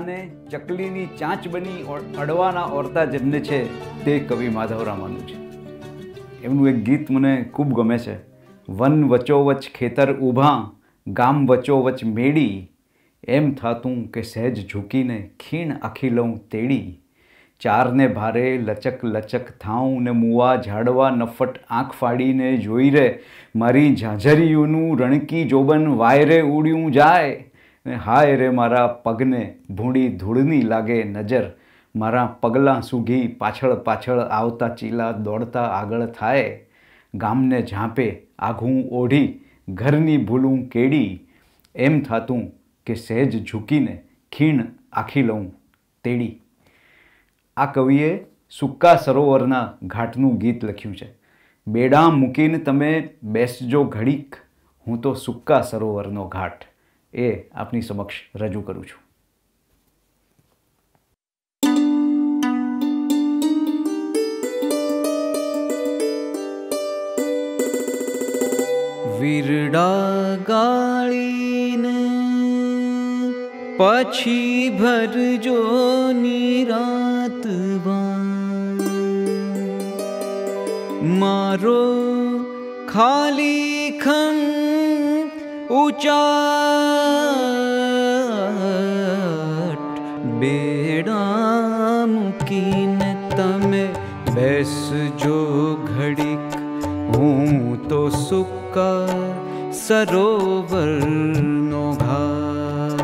અને ચકલીની ચાંચ બની અડવાના ઓરતા જન્ને છે તે કવિ માધવરામાનું છે. એમનું એક ગીત મને ખૂબ ગમે છે. વન વચોવચ ખેતર ઊભા, ગામ વચોવચ મેડી, એમ થાતું કે સહેજ ઝૂકીને ખીણ આખી લઉં તેડી. ચારને ભારે લચક લચક થાઉં ને મુવા ઝાડવા નફટ આંખ ફાડીને જોઈ રે મારી ઝાંઝરિયુંનું રણકી જોબન વાયરે ઉડ્યું જાય. ને હાય રે મારા પગને ભૂંડી ધૂળની લાગે નજર, મારા પગલાં સૂઘી પાછળ પાછળ આવતા ચીલા દોડતા આગળ થાય. ગામને ઝાંપે આઘું ઓઢી ઘરની ભૂલું કેડી, એમ થાતું કે સહેજ ઝૂકીને ખીણ આખી લઉં તેડી. આ કવિએ સૂકા સરોવરના ઘાટનું ગીત લખ્યું છે. બેડા મૂકીને તમે બેસજો ઘડીક, હું તો સૂકા સરોવરનો ઘાટ એ આપની સમક્ષ રજૂ કરું છું. વીરડા ગાળીને પછી ભરજો નિરાતવાન, મારો ખાલી ખમ ઉચાટ. બેડા મૂકીને તમે બેસજો ઘડીક, હું તો સૂકા સરોવરનો ઘાટ.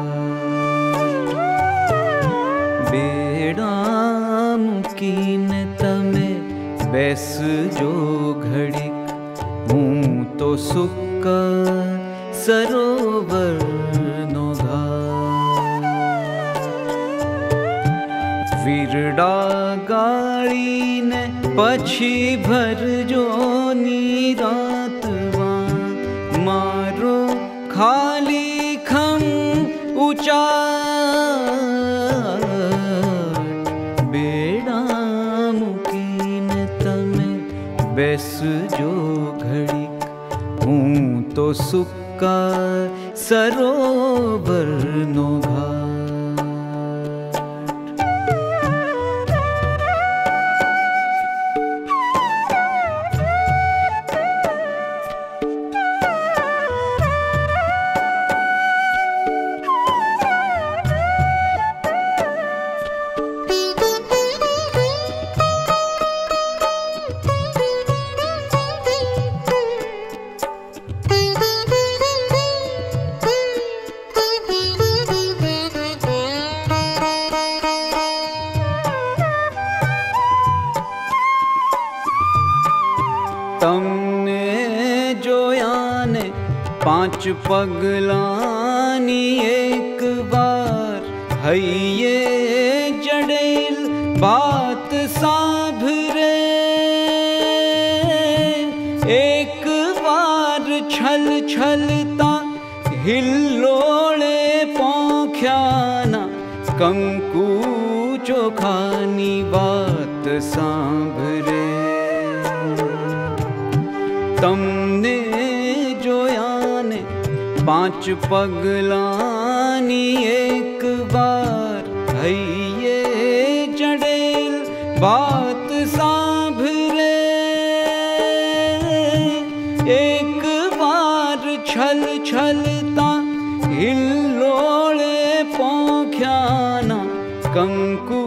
બેડા મૂકીને તમે બેસજો ઘડીક, હું તો સૂકા સરોવરનો ઘાટ. વીરડા ગાળીને પછી ભરજો નિરાતવાન, મારો ખાલી ખમ ઉચાટ. બેડા મૂકીને તમે બેસજો ઘડીક, હું તો સૂકા સરોવરનો ઘાટ. તમને જોયાને પાંચ પગલાની એક વાર, હૈયે જડેલ બાત સાંભરે. એક વાર છલ છલતા હિલ્લોળે પોંખ્યાના, કંકુ ચોખાની વાત સાંભરે. તમને જોયાને પાંચ પગલાની એક વાર, હૈયે જડેલ બાત સાંભરે. એક વાર છલ છલતા હિલ્લોળે પોંખ્યાના, કંકુ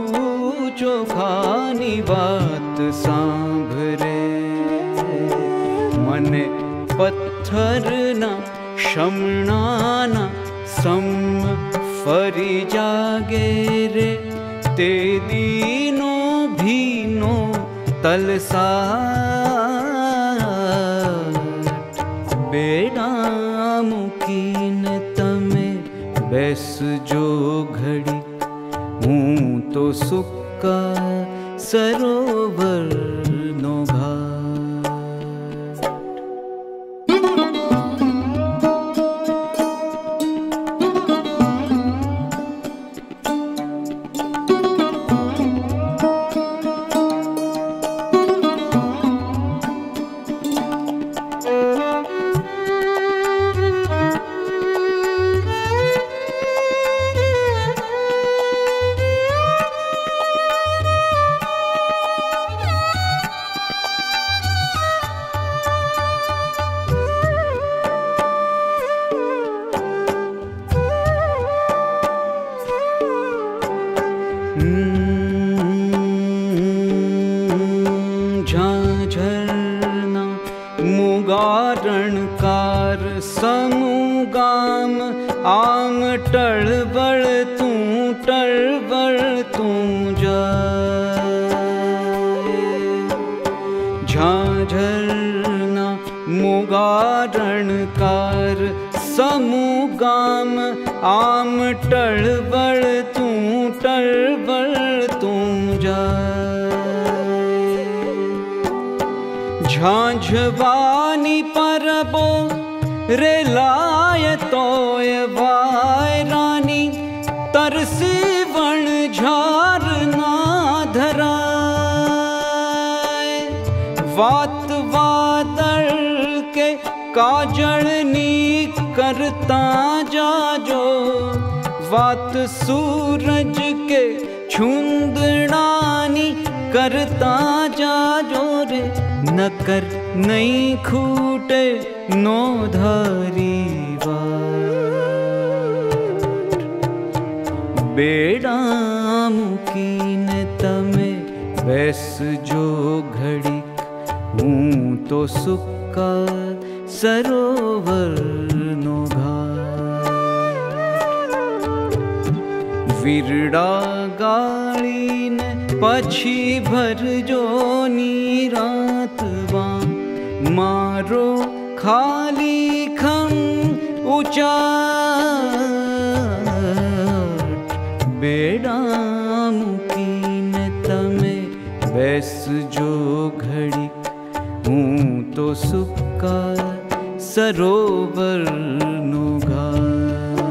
ચોખાની વાત સાંભરે. મને પથ્થરના શમણાના સમ ફરી જાગે રે, તે દીનો ભીનો તલસાટ. બેડા મૂકીને તમે બેસજો ઘડીક, હું તો સૂકા સરોવરનો ઘાટ. झांझरना मुगारणकार समूगाम आम टळवळ तू जाए। झांझरना मुगारणकार समूगाम आम टळवळ तू जाए। झांझवानी परबो रे लाय तोय वायरानी तरसी वण झारना धराय। वात वादळ के काजळनी करता जाजो, वात सूरज के छुंदड़ानी करता जाजो रे। नकर नहीं खूटे नो धारी वाट। बेड़ा मुकीन तमे बेसजो घड़ी, हूँ तो सुक्का सरोवर नो घाट। वीरड़ा गाळीन पछी भरजो नीरातवा, मारो खाली खम उचाट। बेड़ा मुकीन तमे बेसजो घड़ी, हूँ तो सुक्का सरोवर नो घाट।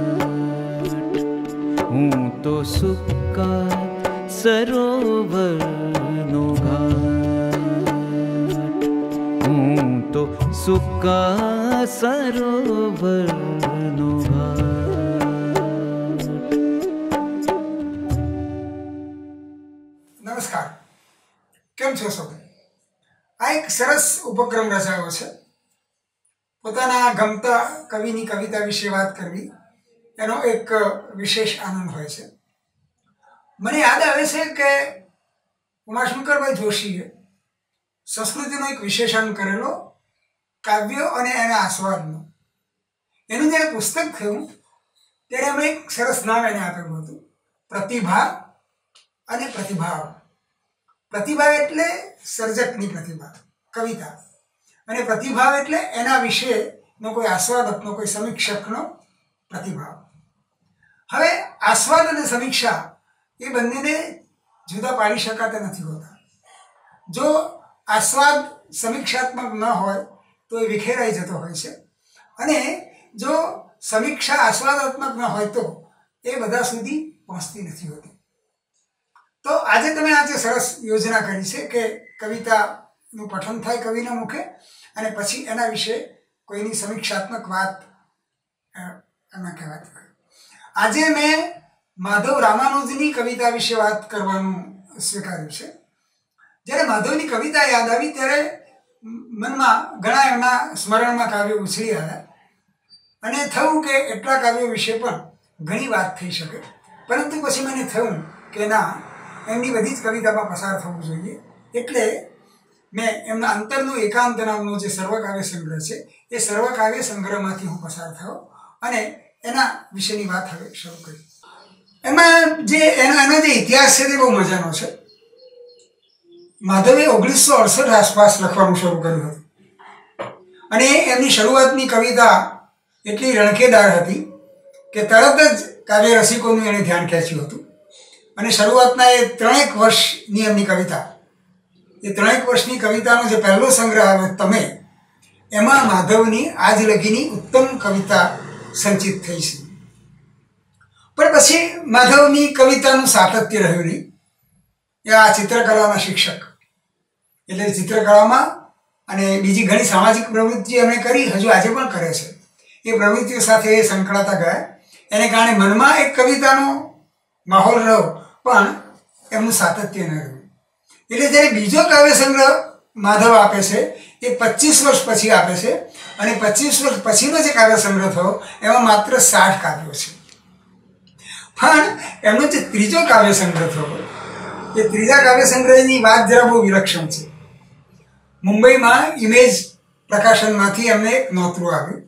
हूँ तो सुक्का सरोवर नो घाट। हूँ तो सुक्का सरोवर नो घाट। नमस्कार, केम छो सब? आ एक सरस उपक्रम रचायो छे। पोताना गमता कविनी कविता विषे वात करवी एनो एक विशेष आनंद होय छे। मने याद आवे छे के उमाशंकरभाई जोशीए संस्कृतिनो एक विशेषण करेलो काव्य अने एना आस्वादनो। एनुं जे पुस्तक थयुं त्यारे एमणे एक सरस नाम एने आपेલું હતું, प्रतिभा अने प्रतिभाव। प्रतिभा एटले सर्जकनी प्रतिभा, कविता, अने प्रतिभाव एटले एना विशेनो कोई आस्वादकनो कोई समीक्षकनो प्रतिभाव। हवे आस्वाद अने समीक्षा ए बंनेने जुदा पाड़ी शकाता नथी होता। जो आस्वाद समीक्षात्मक न होय तो ए विखेराई जतो होय छे, अने जो समीक्षा आस्वादात्मक न होय तो ए बधा सुधी पहोंचती नथी होती। तो आज तमे आज सरस योजना करी छे के कवितानुं पठन थाय कविना मुखे अने पछी एना विषे कोईनी समीक्षात्मक वात एना कहेवाती होय। आज मैं माधव रामानुजनी कविता विषे बात करवानुं स्वीकार्युं छे। ज्यारे माधवनी कविता याद आवी त्यारे मनमा घणा एमना स्मरणमां काव्यो उछળી આવ્યા અને થયું કે એટલા કાવ્યો વિશે પણ ઘણી વાત થઈ શકે, પરંતુ પછી મને થયું કે ના, એમની બધી જ કવિતામાં પસાર થવું જોઈએ। એટલે મેં એમના અંતરનું એકાંત નામનો જે સર્વકાવ્ય સંગ્રહ છે એ સર્વકાવ્ય સંગ્રહમાંથી હું પસાર થયો અને એના વિશેની વાત હવે શરૂ કરી। એમાં જે એનો જે ઇતિહાસ છે તે બહુ મજાનો છે। માધવે 1968 આસપાસ લખવાનું શરૂ કર્યું હતું અને એમની શરૂઆતની કવિતા એટલી રણકેદાર હતી કે તરત જ કાવ્ય રસિકોનું એણે ધ્યાન ખેંચ્યું હતું અને શરૂઆતના એ 3 વર્ષની એમની કવિતા, એ 3 વર્ષની કવિતાનો જે પહેલો સંગ્રહ આવે તમે, એમાં માધવની આજ લગીની ઉત્તમ કવિતા સંચિત થઈ છે। પણ પછી માધવની કવિતાનું સાતત્ય રહ્યું નહીં। એ આ ચિત્રકલાના શિક્ષક એટલે ચિત્રકલામાં અને બીજી ઘણી સામાજિક પ્રવૃત્તિ એમણે કરી, હજુ આજે પણ કરે છે। એ પ્રવૃત્તિઓ સાથે સંકળાતા ગયા, એને કારણે મનમાં એક કવિતાનો માહોલ રહ્યો પણ એમનું સાતત્ય ન રહ્યું। એટલે જ્યારે બીજો કાવ્ય સંગ્રહ માધવ આપે છે એ 25 વર્ષ પછી આપે છે અને 25 વર્ષ પછીનો જે કાવ્ય સંગ્રહ થયો એમાં માત્ર 60 કાવ્યો છે। પણ એમનો જે ત્રીજો કાવ્ય સંગ્રહ થયો એ ત્રીજા કાવ્ય સંગ્રહની વાત જરા બહુ વિલક્ષણ છે. મુંબઈમાં ઇમેજ પ્રકાશનમાંથી અમને એક નોતરું આવ્યું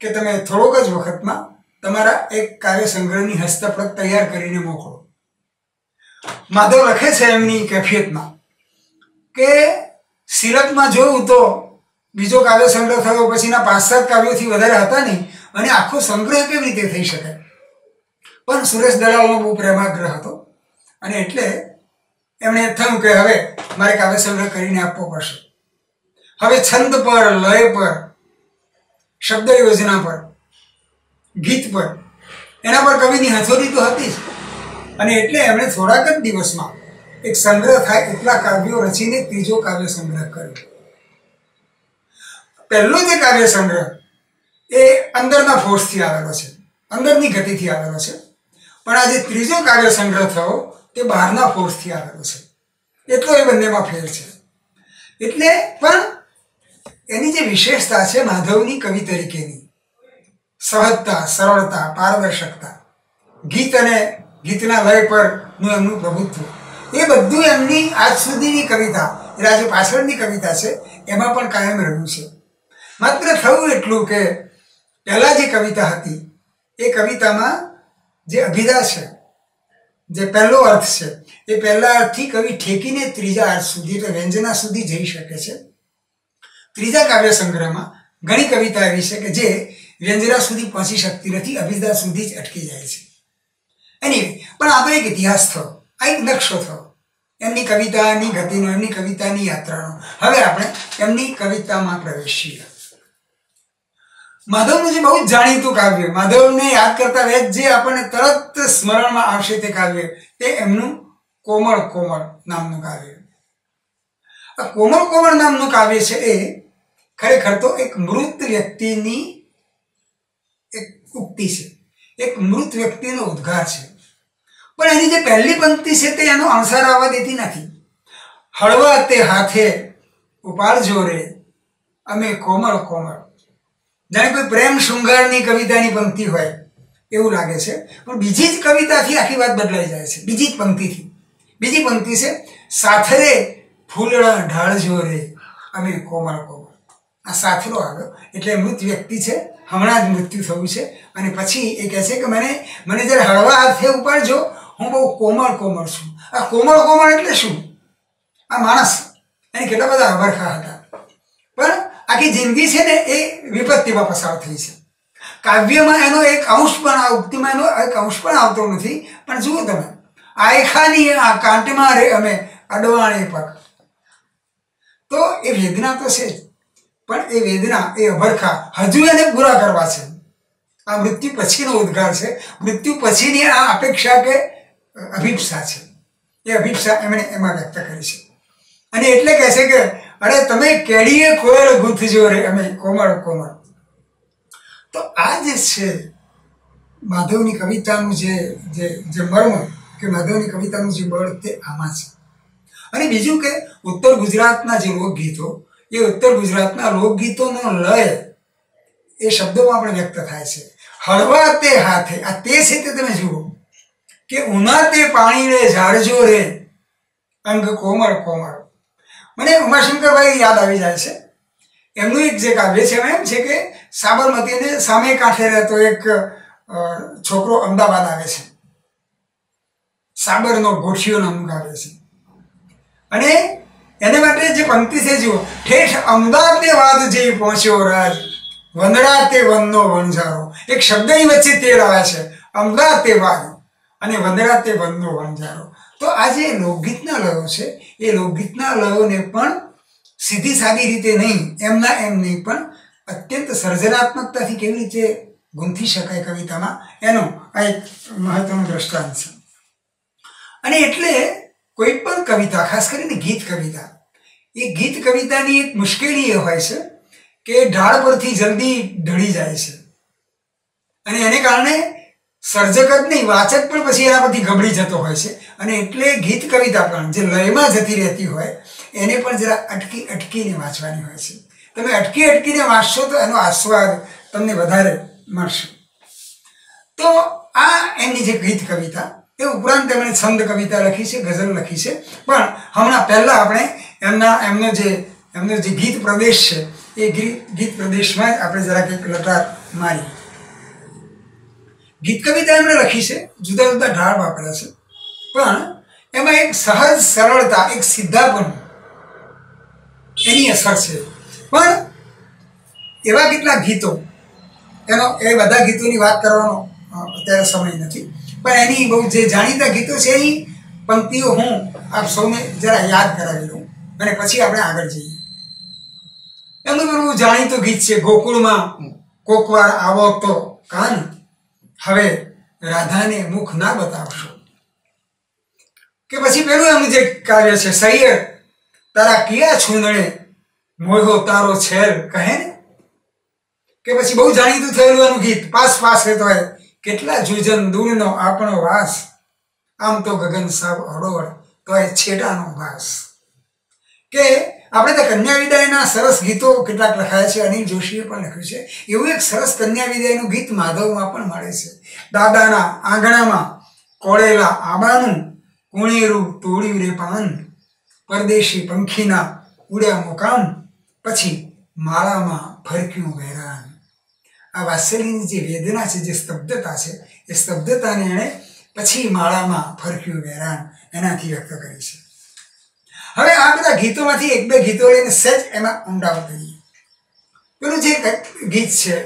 કે તમે થોડોક જ વખતમાં તમારા એક કાવ્ય સંગ્રહની હસ્તપ્રત તૈયાર કરીને મોકલો. માધવ લખે છે એમની કેફિયતમાં કે સિલકમાં જોયું તો બીજો કાવ્ય સંગ્રહ થયો પછીના 5-7 કાવ્યોથી વધારે હતા નહીં, અને આખો સંગ્રહ કેવી રીતે થઈ શકે. પણ સુરેશ દલાલનો બહુ પ્રેમાગ્રહ હતો, અને એટલે એમણે થયું કે હવે મારે કાવ્ય સંગ્રહ કરીને આપવો પડશે. હવે છંદ પર, લય પર, શબ્દ યોજના પર, ગીત પર, એના પર કવિની હથોડી તો હતી જ. અને એટલે એમણે થોડાક જ દિવસમાં એક સંગ્રહ થાય એટલા કાવ્યો રચીને ત્રીજો કાવ્ય સંગ્રહ કર્યો. પહેલો જે કાવ્ય સંગ્રહ એ અંદરના ફોર્સથી આવેલો છે, અંદરની ગતિથી આવેલો છે. પણ આ જે ત્રીજો કાવ્ય સંગ્રહ થયો તે બહારના ફોર્સથી આવેલો છે. એટલો એ બંનેમાં ફેર છે. એટલે પણ એની જે વિશેષતા છે માધવની કવિ તરીકેની, સહજતા, સરળતા, પારદર્શકતા, ગીત અને ગીતના લય પરનું એમનું પ્રભુત્વ, એ બધું એમની આજ સુધીની કવિતા, એટલે આજે પાછળની કવિતા છે એમાં પણ કાયમ રહ્યું છે. માત્ર થયું એટલું કે પહેલા જે કવિતા હતી એ કવિતામાં જે અભિધા છે, જે પહેલો અર્થ છે, એ પહેલા અર્થથી કવિ ઠેકીને ત્રીજા અર્થ સુધી એટલે વ્યંજના સુધી જઈ શકે છે. ત્રીજા કાવ્ય સંગ્રહમાં ઘણી કવિતા એવી છે કે જે વ્યંજના સુધી પહોંચી શકતી નથી, અભિધા સુધી જ અટકી જાય છે. એની પણ આ તો એક ઇતિહાસ થયો, આ એક નકશો થયો એમની કવિતાની ગતિનો, એમની કવિતાની યાત્રાનો. હવે આપણે એમની કવિતામાં પ્રવેશીએ. માધવનું જે બહુ જ જાણીતું કાવ્ય, માધવને યાદ કરતા વેત જે આપણને તરત સ્મરણમાં આવશે તે કાવ્ય, તે એમનું કોમળ કોમળ નામનું કાવ્ય. આ કોમળ કોમળ નામનું કાવ્ય છે એ ખરેખર તો એક મૃત વ્યક્તિની એક ઉક્તિ છે, એક મૃત વ્યક્તિનો ઉદ્ગાર છે. પણ એની જે પહેલી પંક્તિ છે તે એનો અણસાર આવવા દેતી નથી. હળવા તે હાથે ઉપાડજો રે અમે કોમળ કોમળ. જાણે કોઈ પ્રેમ શૃંગારની કવિતાની પંક્તિ હોય એવું લાગે છે, પણ બીજી જ કવિતાથી આખી વાત બદલાઈ જાય છે. બીજી જ પંક્તિથી. બીજી પંક્તિ છે સાથરે ફૂલડા ઢાળજો રે અમે કોમળ કોમળ. આ સાથરો આવ્યો એટલે મૃત વ્યક્તિ છે, હમણાં જ મૃત્યુ થયું છે, અને પછી એ કહે છે કે મને જ્યારે હળવા હાથે ઉપાડજો, હું બહુ કોમળ કોમળ છું. આ કોમળ કોમળ એટલે શું? આ માણસ, એને કેટલા બધા અભરખા હતા, પણ આખી જિંદગી છે ને એ વિપત્તિમાં પસાર થઈ છે. કાવ્યમાં એનો એક અંશ પણ, આ ઉક્તિમાં એનો એક અંશ પણ આવતો નથી. પણ જુઓ તમે, આયખાની આ કાંટમાં રે અમે અડવાણે પગ. તો એ વેદના તો છે જ, પણ એ વેદના, એ અભરખા હજુ એને પૂરા કરવા છે. આ મૃત્યુ પછીનો ઉદ્ગાર છે, મૃત્યુ પછીની આ અપેક્ષા કે અભિપ્સા છે. એ અભિપ્સા એમણે એમાં વ્યક્ત કરી છે. અને એટલે કહે છે કે અરે તમે કેડીએ કોયલ ગૂંથજો રે અમે કોમળ કોમળ. તો આ જે છે માધવની કવિતાનું જે મર્મ કે માધવની કવિતાનું જે બળ તે આમાં છે. અને બીજું કે ઉત્તર ગુજરાતના જે લોકગીતો, એ ઉત્તર ગુજરાતના લોકગીતોનો લય એ શબ્દોમાં પણ વ્યક્ત થાય છે. હળવા તે હાથે, આ તે છે તે તમે જુઓ કે ઉના તે પાણીને ઝાડજો રે અંગ કોમળ કોમળ. મને ઉમાશંકરભાઈ યાદ આવી જાય છે. એમનું એક જે કાવ્ય છે એમ છે કે સાબરમતીને સામે કાંઠે રહેતો એક છોકરો અમદાવાદ આવે છે. સાબરનો ગોઠિયો નામનું કાવ્ય છે. અને એને માટે જે પંક્તિ છે જુઓ, ઠેઠ અમદાવાદ જે પહોંચ્યો રાજ વંદડા તે વનનો વણઝારો. એક શબ્દની વચ્ચે તે રહ્યા છે, અમદાવાદ તે વાદ અને વંદડા તે વનનો વણઝારો. તો આ જે લોકગીતના લયો છે એ લોકગીતના લયોને પણ સીધી સાદી રીતે નહીં, એમના એમ નહીં, પણ અત્યંત સર્જનાત્મકતાથી કેવી રીતે ગૂંથી શકાય કવિતામાં, એનો આ એક મહત્વનો દ્રષ્ટાંત છે. અને એટલે કોઈ પણ કવિતા, ખાસ કરીને ગીત કવિતા, એ ગીત કવિતાની એક મુશ્કેલી એ હોય છે કે ઢાળ પરથી જલ્દી ઢળી જાય છે. અને એને કારણે સર્જક જ નહીં, વાચક પણ પછી એના પરથી ગબડી જતો હોય છે. અને એટલે ગીત કવિતા પણ જે લયમાં જતી રહેતી હોય એને પણ જરા અટકી અટકીને વાંચવાની હોય છે. તમે અટકી અટકીને વાંચશો તો એનો આસ્વાદ તમને વધારે મળશે. તો આ એમની જે ગીત કવિતા, એ ઉપરાંત તેમણે છંદ કવિતા લખી છે, ગઝલ લખી છે. પણ હમણાં પહેલાં આપણે એમનો જે ગીત પ્રદેશ છે એ ગીત પ્રદેશમાં જ આપણે જરાક એક લટાર મારી. ગીત કવિતા એમણે લખી છે, જુદા જુદા ઢાળ વાપર્યા છે, પણ એમાં એક સહજ સરળતા, એક સીધાપણું એની અસર છે. પણ એવા કેટલાક ગીતો, એ બધા ગીતોની વાત કરવાનો અત્યારે સમય નથી, પણ એની બહુ જે જાણીતા ગીતો છે એની પંક્તિઓ હું આપ સૌને જરા યાદ કરાવી દઉં અને પછી આપણે આગળ જઈએ. એમનું બહુ જાણીતું ગીત છે, ગોકુળમાં કોકવાર આવો તો કાન, હવે રાધાને મુખ ના બતાવશો. કે પછી પેલું એમનું જે કાવ્ય છે, સૈયર તારા કિયા છૂંદણે મોહો તારો છેલ કહે ને. કે પછી બહુ જાણીતું થયેલું એનું ગીત, પાસ પાસ રહેતો હોય, કેટલા જુજન દૂરનો આપણો વાસ, આમ તો ગગન સાવ હળોળ તો એ છેટાનો વાસ. કે આપણે તો કન્યા વિદાયના સરસ ગીતો કેટલાક લખાયા છે, અનિલ જોશીએ પણ લખ્યું છે. એવું એક સરસ કન્યા વિદાયનું ગીત માધવમાં પણ મળે છે. દાદાના આંગણામાં કોળેલા આબાનું કુણેરું તોડ્યું રે પાન, પરદેશી પંખીના ઉડ્યા મુકામ, પછી માળામાં ફરક્યું વહેરાન. આ વાત્સલ્યની જે વેદના છે, જે સ્તબ્ધતા છે, એ સ્તબ્ધતાને એણે પછી માળામાં ફરક્યું વહેરાન એનાથી વ્યક્ત કરી છે. હવે આ બધા ગીતોમાંથી એક બે ગીતો લઈને સહેજ એમાં ઊંડા ઉતરીએ. પેલું જે ગીત છે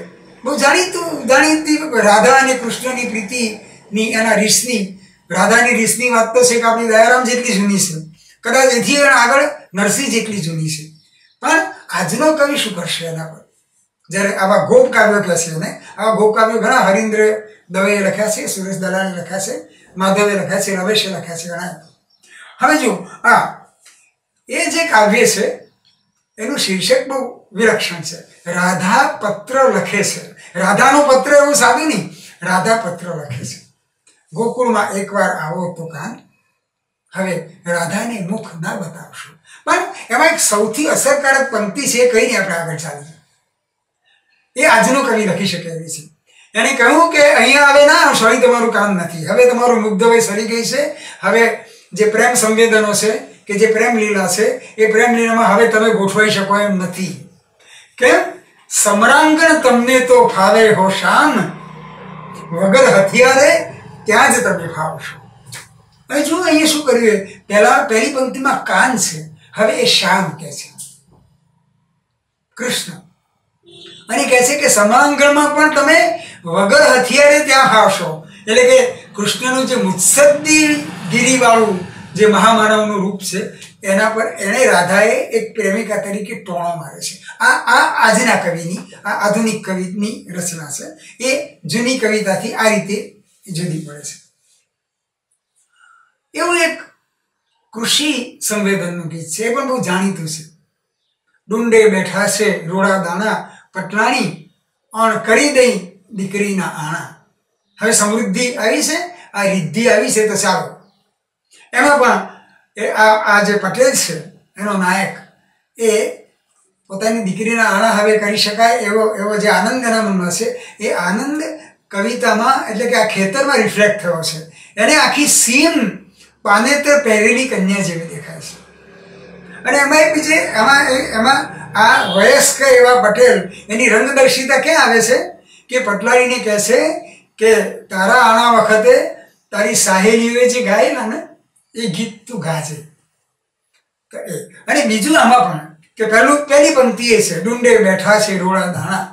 બહુ જાણીતી રાધા અને કૃષ્ણની પ્રીતિની, એના રીસની, રાધાની રીસની વાત તો છે કે આપણી દયારામ જેટલી જૂની છે, કદાચ એથી આગળ નરસિંહ જેટલી જૂની છે. પણ આજનો કવિ શું કરશે એના પર? જ્યારે આવા ગોપ કાવ્યો કહે છે એને, આવા ગોપ કાવ્યો ઘણા હરીન્દ્ર દવેએ લખ્યા છે, સુરેશ દલાલે લખ્યા છે, માધવે લખ્યા છે, રમેશે લખ્યા છે ઘણા. હવે જો એ જે કાવ્ય છે એનું શીર્ષક બહુ વિલક્ષણ છે, રાધા પત્ર લખે છે. રાધાનો પત્ર એવું સાદું નહીં, રાધા પત્ર લખે છે. ગોકુળમાં એકવાર આવો તો કાન, હવે રાધાને મુખ ના બતાવશો. પણ એમાં એક સૌથી અસરકારક પંક્તિ છે, કહીને આપણે આગળ ચાલીએ. એ આજનો કવિ લખી શકે એવી છે. એને કહ્યું કે અહીંયા હવે ના આવશો, અહીં તમારું કામ નથી, હવે તમારું મુગ્ધ વય સરી ગઈ છે. હવે જે પ્રેમ સંવેદનો છે કે જે પ્રેમ લીલા છે, એ પ્રેમ લીલામાં હવે તમે ગોઠવાઈ શકો એમ નથી. કેમ? સમરાંગણ તમને તો ફાવે હો શામ, વગર હથિયારે ત્યાં જ તમે ફાવશો. હવે જો અહીંયા શું કર્યું, પહેલી પંક્તિમાં કાન છે, હવે એ શ્યામ કે છે, કૃષ્ણ, અને કહે છે કે સમરાંગણમાં પણ તમે વગર હથિયારે ત્યાં ફાવશો. એટલે કે કૃષ્ણનું જે મુત્સદ્દી ગિરિવાળું જે મહામાનવનું રૂપ છે એના પર એણે રાધાએ એક પ્રેમિકા તરીકે ટોણો મારે છે. આ આજના કવિની, આ આધુનિક કવિની રચના છે. એ જૂની કવિતાથી આ રીતે જુદી પડે છે. એવું એક કૃષિ સંવેદનનું ગીત છે, એ પણ બહુ જાણીતું છે. ડુંડે બેઠા છે રોડા દાણા, પટલાણી અણ કરી દઈ દીકરીના આણા. હવે સમૃદ્ધિ આવી છે, આ રિદ્ધિ આવી છે, તો ચાલો એમાં પણ આ જે પટેલ છે એનો નાયક, એ પોતાની દીકરીના આણા હવે કરી શકાય એવો જે આનંદ એના મનમાં છે, એ આનંદ કવિતામાં, એટલે કે આ ખેતરમાં રિફ્લેક્ટ થયો છે. એને આખી સીમ પાનેતર પહેરેલી કન્યા જેવી દેખાય છે. અને એમાં એક બીજે એમાં આ વયસ્ક એવા પટેલ, એની રંગદર્શિતા ક્યાં આવે છે કે પટલારીને કહે છે કે તારા આણા વખતે તારી સાહેલીઓએ જે ગાયેલા ને એ ગીત તું ગાજે. અને બીજું આમાં પણ કે પહેલી પંક્તિ એ છે, ડુંડે બેઠા છે રોડા દાણા,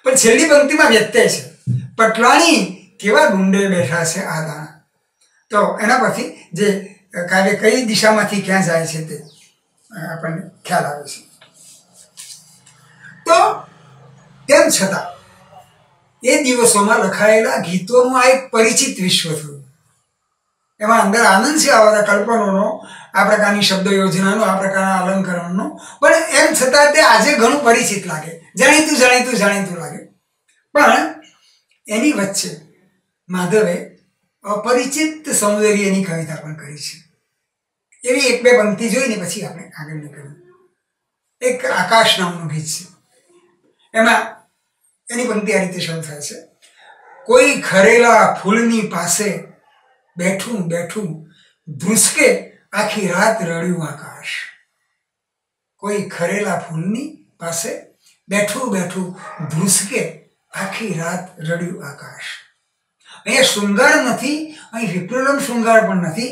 પણ છેલ્લી પંક્તિમાં વ્યક્ત છે, પટલાણી કેવા ડુંડે બેઠા છે આ દાણા. તો એના પરથી જે કાવ્ય કઈ દિશામાંથી ક્યાં જાય છે તે આપણને ખ્યાલ આવે છે. તો તેમ છતાં એ દિવસોમાં લખાયેલા ગીતોનું આ એક પરિચિત વિશ્વ થયું. એમાં અંદર આનંદ છે આ બધા કલ્પનોનો, આ પ્રકારની શબ્દ યોજનાનો, આ પ્રકારના અલંકરણનો, પણ એમ છતાં તે આજે ઘણું પરિચિત લાગે, જાણીતું લાગે. પણ એની વચ્ચે માધવે અપરિચિત સૌંદર્યની કવિતા પણ કરી છે. એવી એક બે પંક્તિ જોઈને પછી આપણે આગળ નીકળ્યું. એક આકાશ નામનું ગીત છે, એમાં એની પંક્તિ આ રીતે શરૂ થાય છે, કોઈ ખરેલા ફૂલની પાસે બેઠું બેઠું ધ્રુસકે આખી રાત રડ્યું આકાશ. કોઈ ખરેલા ફૂલની પાસે બેઠું બેઠું ધ્રુસકે આખી રાત રડ્યું આકાશ. અહીંયા શૃંગાર નથી, અહીં વિપ્રલંબ શૃંગાર પણ નથી,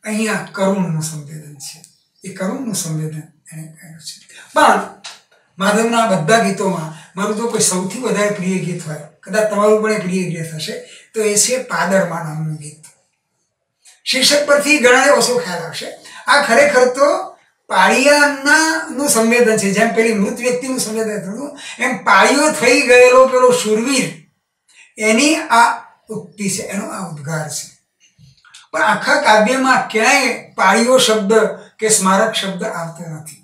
અહીંયા કરુણનું સંવેદન છે. એ કરુણનું સંવેદન એને કહ્યું છે. પણ માધવના બધા ગીતોમાં મારું તો કોઈ સૌથી વધારે પ્રિય ગીત હોય, કદાચ તમારું પણ એ પ્રિય ગીત હશે, તો એ છે પાદરમાં નામનું ગીત. શીર્ષક પરથી ઘણાને ઓછો ખ્યાલ આવશે. આ ખરેખર તો પાળિયાનું સંવેદન છે. જેમ પેલી મૃત વ્યક્તિનું સંવેદન થતું, એમ પાળીઓ થઈ ગયેલો પેલો શૂરવીર, એની આ ઉક્તિ છે, એનો આ ઉદ્ગાર છે. પણ આખા કાવ્યમાં ક્યાંય પાળીઓ શબ્દ કે સ્મારક શબ્દ આવતો નથી.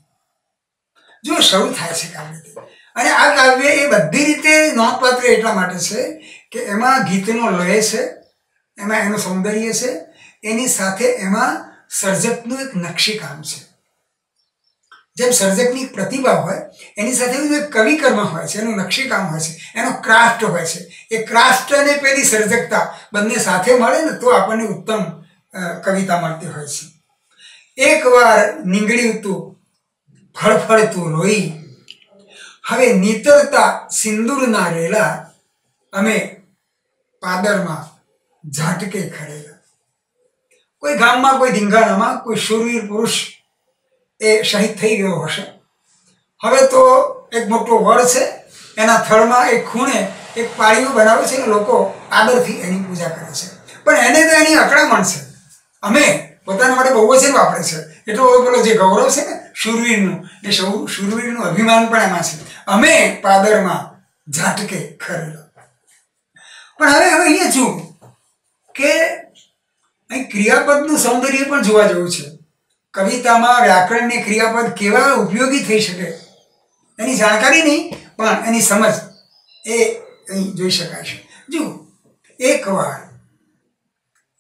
જો શરૂ થાય છે કાવ્યથી, અને આ કાવ્ય એ બધી રીતે નોંધપાત્ર એટલા માટે છે કે એમાં ગીતનો લય છે, એમાં એનું સૌંદર્ય છે, એની સાથે એમાં સર્જકનું એક નકશીકામ છે. જેમ સર્જકની પ્રતિભા હોય એની સાથે એક કવિકર્મ હોય છે, એનું નકશીકામ હોય છે, એનો ક્રાફ્ટ હોય છે. એ ક્રાફ્ટ અને પેલી સર્જકતા બંને સાથે મળે ને તો આપણને ઉત્તમ કવિતા મળતી હોય છે. એકવાર નીંગળ્યું તું ફળફળતું રોઈ, હવે નીતરતા સિંદૂરના રેલા, અમે પાદરમાં ઝાટકે ખરેલા. કોઈ ગામમાં, કોઈ ધીંગાણામાં કોઈ શૂરવીર પુરુષ એ શહીદ થઈ ગયો હશે. હવે તો એક મોટો વડ છે, એના થડમાં એક ખૂણે એક પાળીઓ બનાવે છે અને લોકો આદરથી એની પૂજા કરે છે. પણ એને તો એની અકળામણ છે. અમે પોતાના માટે બહુવચન વાપરે છે, એટલો પેલો જે ગૌરવ છે ને શૂરવીરનું, એ શૂરવીરનું અભિમાન પણ એમાં છે. અમે પાદરમાં ઝાટકે ખરેલા. પણ હવે અહીંયા જુઓ કે અહીં ક્રિયાપદનું સૌંદર્ય પણ જોવા જેવું છે. કવિતામાં વ્યાકરણને ક્રિયાપદ કેવા ઉપયોગી થઈ શકે એની જાણકારી નહીં, પણ એની સમજ એ અહીં જોઈ શકાય છે. જુઓ, એકવાર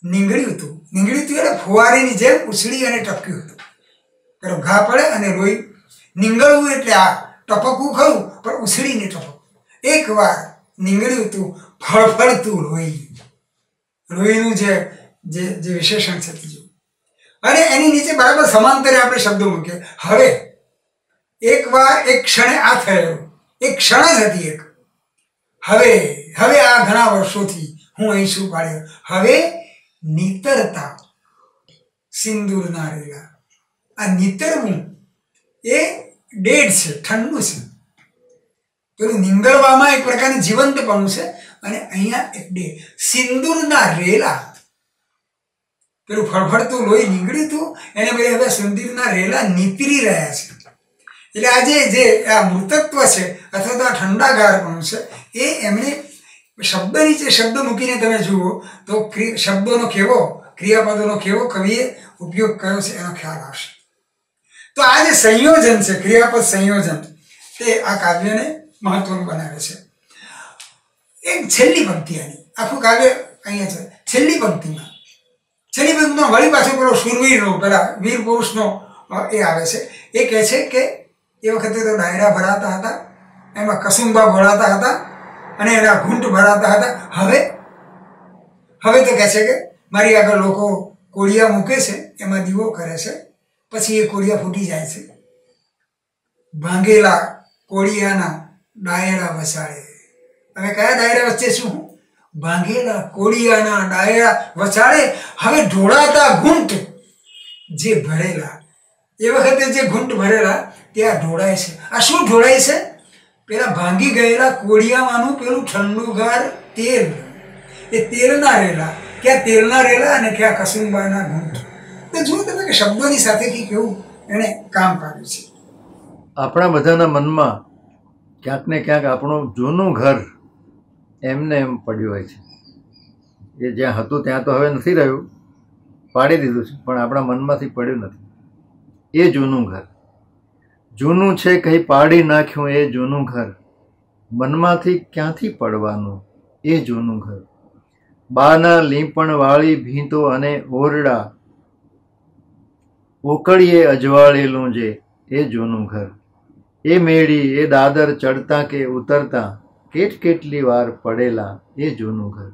નીંગળ્યું હતું. નીંગળ્યું હતું એટલે ફુવારીની જેમ ઉછળી અને ટપક્યું હતું. પેલો ઘા પડે અને રોઈ. નીંગળવું એટલે આ ટપકવું ખરું, પણ ઉછળીને ટપકવું. એકવાર નીંગળ્યું હતું ફળફળતું રોઈ. રોઈનું જે વિશેષણ છે તે જુઓ. અને એની નીચે બરાબર સમાંતરે આપણે શબ્દો મૂકીએ. હવે એકવાર એક ક્ષણે આ થયેલું, એક ક્ષણ જ હતી એક. હવે આ ઘણા વર્ષોથી હું અહીં શું પાડ્યો. હવે નીતરતા સિંદૂરના રેલા. આ નીતરવું એ ડેડ છે, ઠંડુ છે. પેલું નીંગળવામાં એક પ્રકારની જીવંતપણું છે, અને અહીંયા એક ડેડ. સિંદૂરના રેલા, પેલું ફળફળતું લોહી નીકળ્યું હતું એને બદલે હવે સિંદૂરના રેલા નીતરી રહ્યા છે. એટલે આજે જે આ મૃતત્વ છે અથવા તો આ ઠંડાગારપણું છે એ એમણે શબ્દ નીચે શબ્દ મૂકીને તમે જુઓ તો શબ્દોનો કેવો, ક્રિયાપદોનો કેવો કવિએ ઉપયોગ કર્યો છે એનો ખ્યાલ આવશે. તો આ જે સંયોજન છે, ક્રિયાપદ સંયોજન, તે આ કાવ્યને મહત્વનું બનાવે છે. એક છેલ્લી પંક્તિ આની, આખું કાવ્ય અહીંયા છે. છેલ્લી પંક્તિમાં વળી પાછો પેલો શૂરવીરનો, પેલા વીર પુરુષનો એ આવે છે. એ કહે છે કે એ વખતે તો ડાયરા ભરાતા હતા, એમાં કસુંબા ભરાતા હતા અને એના ઘૂંટ ભરાતા હતા. હવે તો કહે છે કે મારી આગળ લોકો કોળિયા મૂકે છે, એમાં દીવો કરે છે, પછી એ કોળિયા ફૂટી જાય છે. ભાંગેલા કોળિયાના ડાયરા વસાડે. હવે કયા ડાયરા વચ્ચે શું? ભાંગેલા કોળિયાના ડાયરા વચાળે. હવે ઢોળાતા ઘૂંટ જે ભરેલા, એ વખતે જે ઘૂંટ ભરેલા ત્યાં ઢોળાય છે. આ શું ઢોળાય છે? પેલા ભાંગી ગયેલા કોળિયામાંનું પેલું ઠંડુગાર તેલ, એ તેલના રેલા. ક્યાં તેલના રેલા અને ક્યાં કસુંબાના ઘૂંટ. તો જુઓ તમે કે શબ્દોની સાથે કેવું એણે કામ કર્યું છે. આપણા બધાના મનમાં ક્યાંક ને ક્યાંક આપણું જૂનું ઘર એમને એમ પડ્યું હોય છે. એ જ્યાં હતું ત્યાં તો હવે નથી રહ્યું, પાડી દીધું છે, પણ આપણા મનમાંથી પડ્યું નથી. એ જૂનું ઘર જૂનું છે, કંઈ પાડી નાખ્યું એ જૂનું ઘર, મનમાંથી ક્યાંથી પડવાનું એ જૂનું ઘર. બાના લીંપણવાળી ભીંતો અને ઓરડા, ઓકળીએ અજવાળેલું જે એ જૂનું ઘર. એ મેળી એ દાદર ચડતા કે ઉતરતા કેટલી વાર પડેલા એ જૂનું ઘર.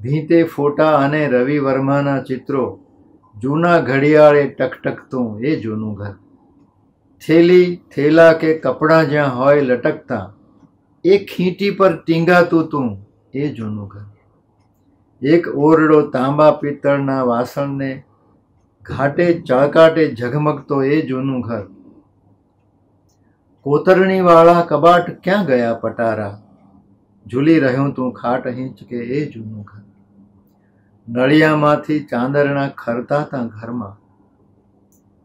ભીંતે ફોટા અને રવિ વર્માના ચિત્રો, જૂના ઘડિયાળે ટકટકતું એ જૂનું ઘર. થેલી થેલા કે કપડાં જ્યાં હોય લટકતા, એ ખીંટી પર ટીંગાતું તું એ જૂનું ઘર. એક ઓરડો તાંબા પિત્તળના વાસણને ઘાટે ચળકાટે ઝગમગતો એ જૂનું ઘર. કોતરણીવાળા કબાટ ક્યાં ગયા પટારા, ઝૂલી રહ્યું તું ખાટ હિંચકે એ જૂનું ઘર. નળિયામાંથી ચાંદરણા ખરતા તા ઘરમાં,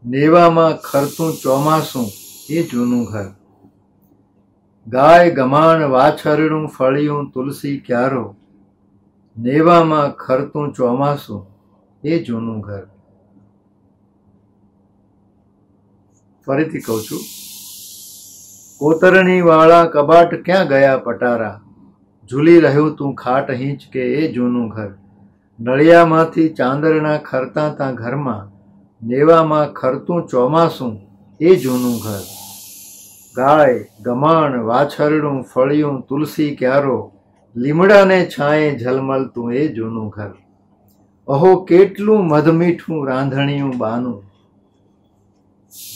નેવામાં ખરતું ચોમાસું એ જૂનું ઘર. ગાય ગમાણ વાછરડું ફળિયું તુલસી ક્યારો, નેવામાં ખરતું ચોમાસું એ જૂનું ઘર. ફરીથી કહું છું, કોતરણી વાળા કબાટ ક્યાં ગયા પટારા, ઝૂલી રહ્યું તું ખાટ હિંચ કે એ જૂનું ઘર. નળિયામાંથી ચાંદરણા ખરતા તા ઘરમાં, નેવામાં ખરતું ચોમાસું એ જૂનું ઘર. ગાય ગમાણ વાછરડું ફળિયું તુલસી ક્યારો, લીમડાને છાંયે ઝલમલતું એ જૂનું ઘર. અહો કેટલું મધમીઠું રાંધણિયું બાનું,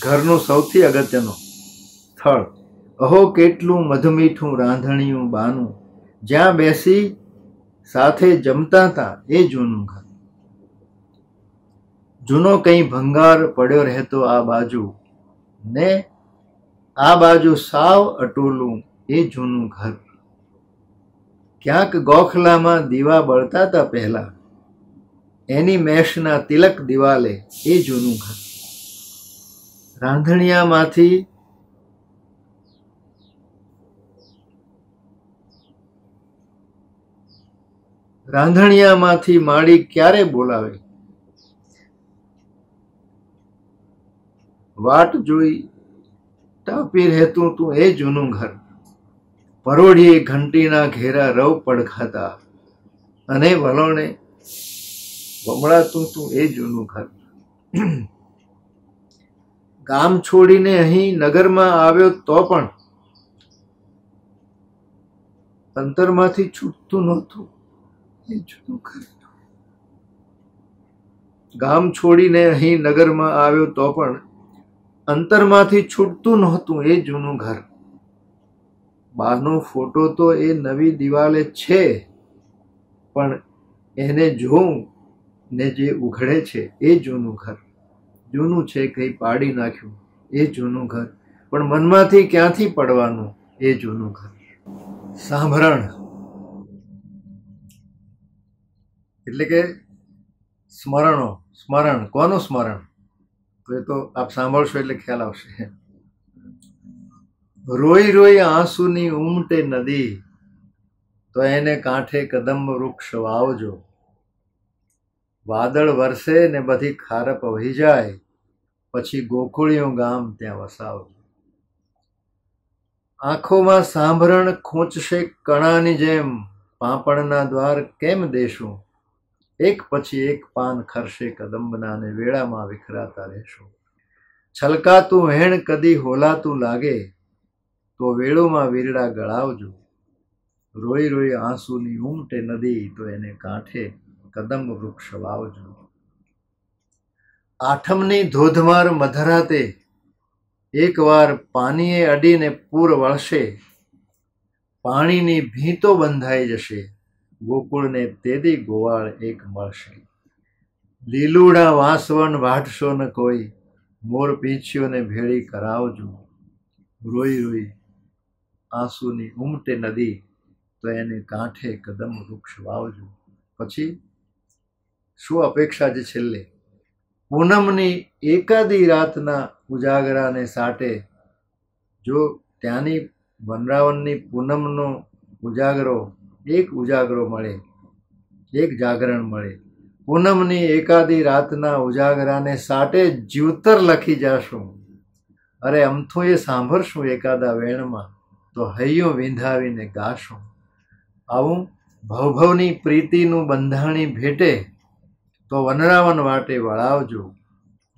ઘરનું સૌથી અગત્યનું સ્થળ. અહો કેટલું મધમીઠું રાંધણિયું બાનું, જ્યાં બેસી સાથે જમતા તા એ જૂનું ઘર. જૂનો કંઈ ભંગાર પડ્યો રહેતો આ બાજુ, ને આ બાજુ સાવ અટોલું એ જૂનું ઘર. ક્યાંક ગોખલામાં દીવા બળતા હતા પહેલા, એની મેષના તિલક દિવાલે એ જૂનું ઘર. રાંધણિયામાંથી માળી ક્યારે બોલાવે, વાટ જોઈ ટાપી રહેતું તું એ જૂનું ઘર. પરોઢીએ ઘંટીના ઘેરા રવ પડખાતા, અને વલોણે વમળાતું તું એ જૂનું ઘર. ગામ છોડીને અહીં નગરમાં આવ્યો તો પણ અંતરમાંથી છૂટતું નહોતું એ જૂનું ઘર. ગામ છોડીને અહીં નગરમાં આવ્યો તો પણ અંતરમાંથી છૂટતું નહોતું એ જૂનું ઘર. બહારનો ફોટો તો એ નવી દિવાલે છે, પણ એને જોઉં ને જે ઉઘડે છે એ જૂનું ઘર. જૂનું છે કંઈ પાડી નાખ્યું એ જૂનું ઘર, પણ મનમાંથી ક્યાંથી પડવાનું એ જૂનું ઘર. સાંભરણ એટલે કે સ્મરણો. સ્મરણ કોનું સ્મરણ? તો એ તો આપ સાંભળશો એટલે ખ્યાલ આવશે. રોઈ રોઈ આંસુની ઉમટે નદી, તો એને કાંઠે કદંબ વૃક્ષ વાવજો. વાદળ વરસે ને બધી ખારપ વહી જાય, પછી ગોકુળિયું ગામ ત્યાં વસાવજો. આંખોમાં સાંભરણ ખૂંચશે કણાની જેમ, પાંપણના દ્વાર કેમ દેશું? એક પછી એક પાન ખરશે કદંબના, ને વેળામાં વિખરાતા રહેશું. છલકાતું વેણ કદી હોલાતું લાગે, તો વેળુમાં વીરડા ગળાવજો. રોઈ રોઈ આંસુની ઉમટે નદી, તો એને કાંઠે કદંબ વૃક્ષ વાવજો. આઠમની ધોધમાર મધરાતે એકવાર પાણીએ અડીને પૂર વળશે, પાણીની ભીંતો બંધાઈ જશે, ગોકુળને તેદી ગોવાળ એક મળશે. લીલુડા વાંસવણ વાઢશો ન કોઈ, મોર પીંછીઓને ભેળી કરાવજો. રોઈ રોઈ આંસુની ઉમટે નદી, તો એને કાંઠે કદમ વૃક્ષ વાવજો. પછી શું અપેક્ષા છે છેલ્લે? પૂનમની એકાદી રાતના ઉજાગરાને સાટે, જો ત્યાંની વનરાવનની પૂનમનો ઉજાગરો, એક ઉજાગરો મળે, એક જાગરણ મળે. પૂનમની એકાદી રાતના ઉજાગરાને સાટે જીવતર લખી જાશું. અરે અમથું એ સાંભળશું એકાદા વેણમાં, તો હૈયું વિંધાવીને ગાશું. આવું ભવભવની પ્રીતિનું બંધાણી ભેટે, તો વનરાવન વાટે વળાવજો.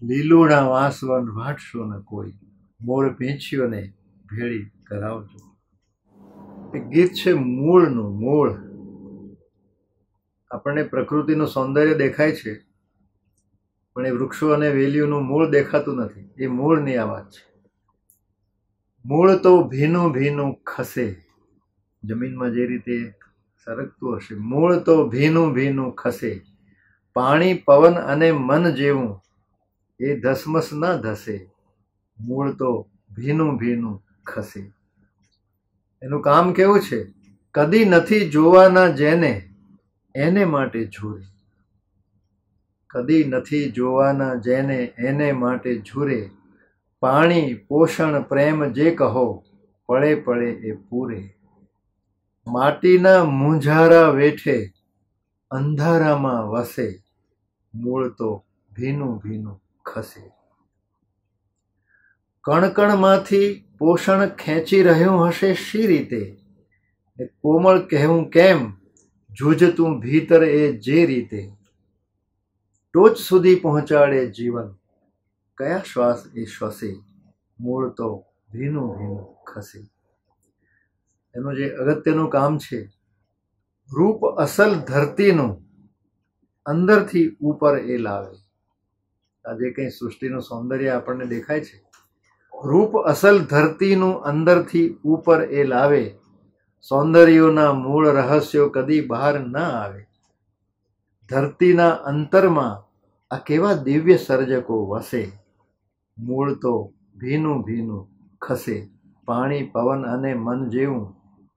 લીલુડા વાંસવન વાટશો ન કોઈ, મોર પીંછીઓને ભેળી કરાવજો. એ ગીત છે મૂળનું. મૂળ આપણને પ્રકૃતિનું સૌંદર્ય દેખાય છે, પણ એ વૃક્ષો અને વેલીઓનું મૂળ દેખાતું નથી. એ મૂળની આ વાત છે. મૂળ તો ભીનું ભીનું ખસે, જમીનમાં જે રીતે સરકતું હશે, મૂળ તો ભીનું ભીનું ખસે, પાણી પવન અને મન જેવું એ ધસમસ ન ધસે, મૂળ તો ભીનું ભીનું ખસે. એનું કામ કેવું છે? કદી નથી જોવાના જેને એને માટે ઝૂરે, કદી નથી જોવાના જેને એને માટે ઝૂરે, પાણી પોષણ પ્રેમ જે કહો પળે પળે એ પૂરે, માટીના મૂંઝારા વેઠે અંધારામાં વસે, મૂળ તો ભીનું ભીનું ખસે. કણકણમાંથી પોષણ ખેંચી રહ્યું હશે શી રીતે, ને કોમળ કહેવું કેમ જૂજતું ભીતર એ જે રીતે, ટોચ સુધી પહોંચાડે જીવન કયા શ્વાસ એ શ્વસે, મૂળ તો ભીનું ભીનું ખસે. એનું જે અગત્યનું કામ છે, રૂપ અસલ ધરતીનું અંદરથી ઉપર એ લાવે. આ જે કંઈ સૃષ્ટિનું સૌંદર્ય આપણને દેખાય છે, રૂપ અસલ ધરતીનું અંદરથી ઉપર એ લાવે, સૌંદર્યોના મૂળ રહસ્યો કદી બહાર ન આવે. ધરતીના અંતરમાં આ કેવા દિવ્ય સર્જકો વસે, મૂળ તો ભીનું ભીનું ખસે, પાણી પવન અને મન જેવું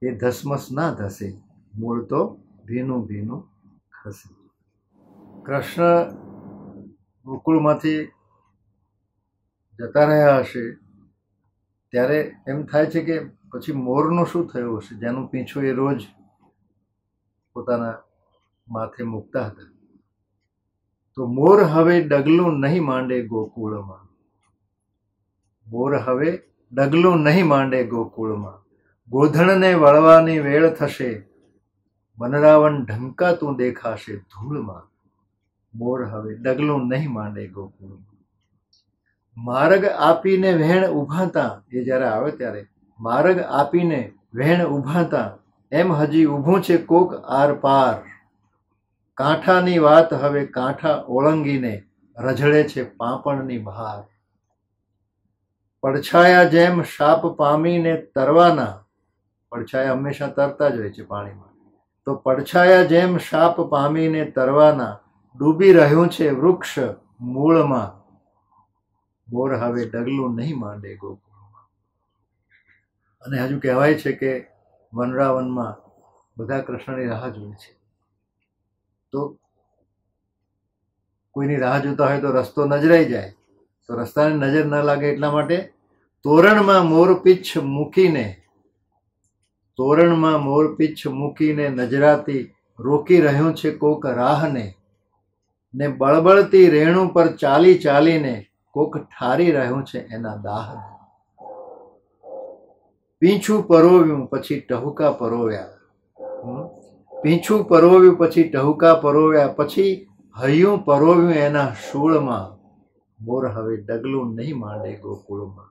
એ ધસમસ ના ધસે, મૂળ તો ભીનું ભીનું ખસે. કૃષ્ણ ગોકુળમાંથી જતા રહ્યા હશે ત્યારે એમ થાય છે કે પછી મોરનું શું થયું હશે, જેનું પીછું એ રોજ પોતાના માથે મૂકતા હતા. તો મોર હવે ડગલું નહીં માંડે ગોકુળમાં, મોર હવે ડગલું નહીં માંડે ગોકુળમાં, ગોધણને વળવાની વેળ થશે, વનરાવન ઢંકાતું દેખાશે ધૂળમાં, મોર હવે ડગલું નહીં માંડે ગોકુળમાં. માર્ગ આપીને વહેણ ઉભાતા, એ જ્યારે આવે ત્યારે માર્ગ આપીને વહેણ ઉભાતા, એમ હજી ઊભું છે કોક આર પાર, કાંઠાની વાત હવે કાંઠા ઓળંગીને રઝળે છે પાંપણની બહાર. પડછાયા જેમ શાપ પામીને તરવાના, પડછાયા હંમેશા તરતા જ હોય છે પાણીમાં, તો પડછાયા જેમ શાપ પામીને તરવાના, ડૂબી રહ્યું છે વૃક્ષ મૂળમાં, મોર હવે ડગલું નહીં માંડે ગોકુળમાં. અને હજુ કહેવાય છે કે વનરાવનમાં બધા કૃષ્ણની રાહ જુએ છે. તો કોઈની રાહ જોતા હોય તો રસ્તો નજરાઈ જાય, તો રસ્તાની નજર ન લાગે એટલા માટે તોરણમાં મોરપીંછ મૂકીને, તોરણમાં મોરપીંછ મૂકીને નજરાતી રોકી રહ્યું છે કોક રાહને, ને બળબળતી રેણુ પર ચાલી ચાલીને કોક ઠારી રહ્યું છે એના દાહને. પીંછું પરોવ્યું પછી ટહુકા પરોવ્યા, પીંછું પરોવ્યું પછી ટહુકા પરોવ્યા, પછી હૈયું પરોવ્યું એના શૂળમાં, મોર હવે ડગલું નહીં માંડે ગોકુળમાં.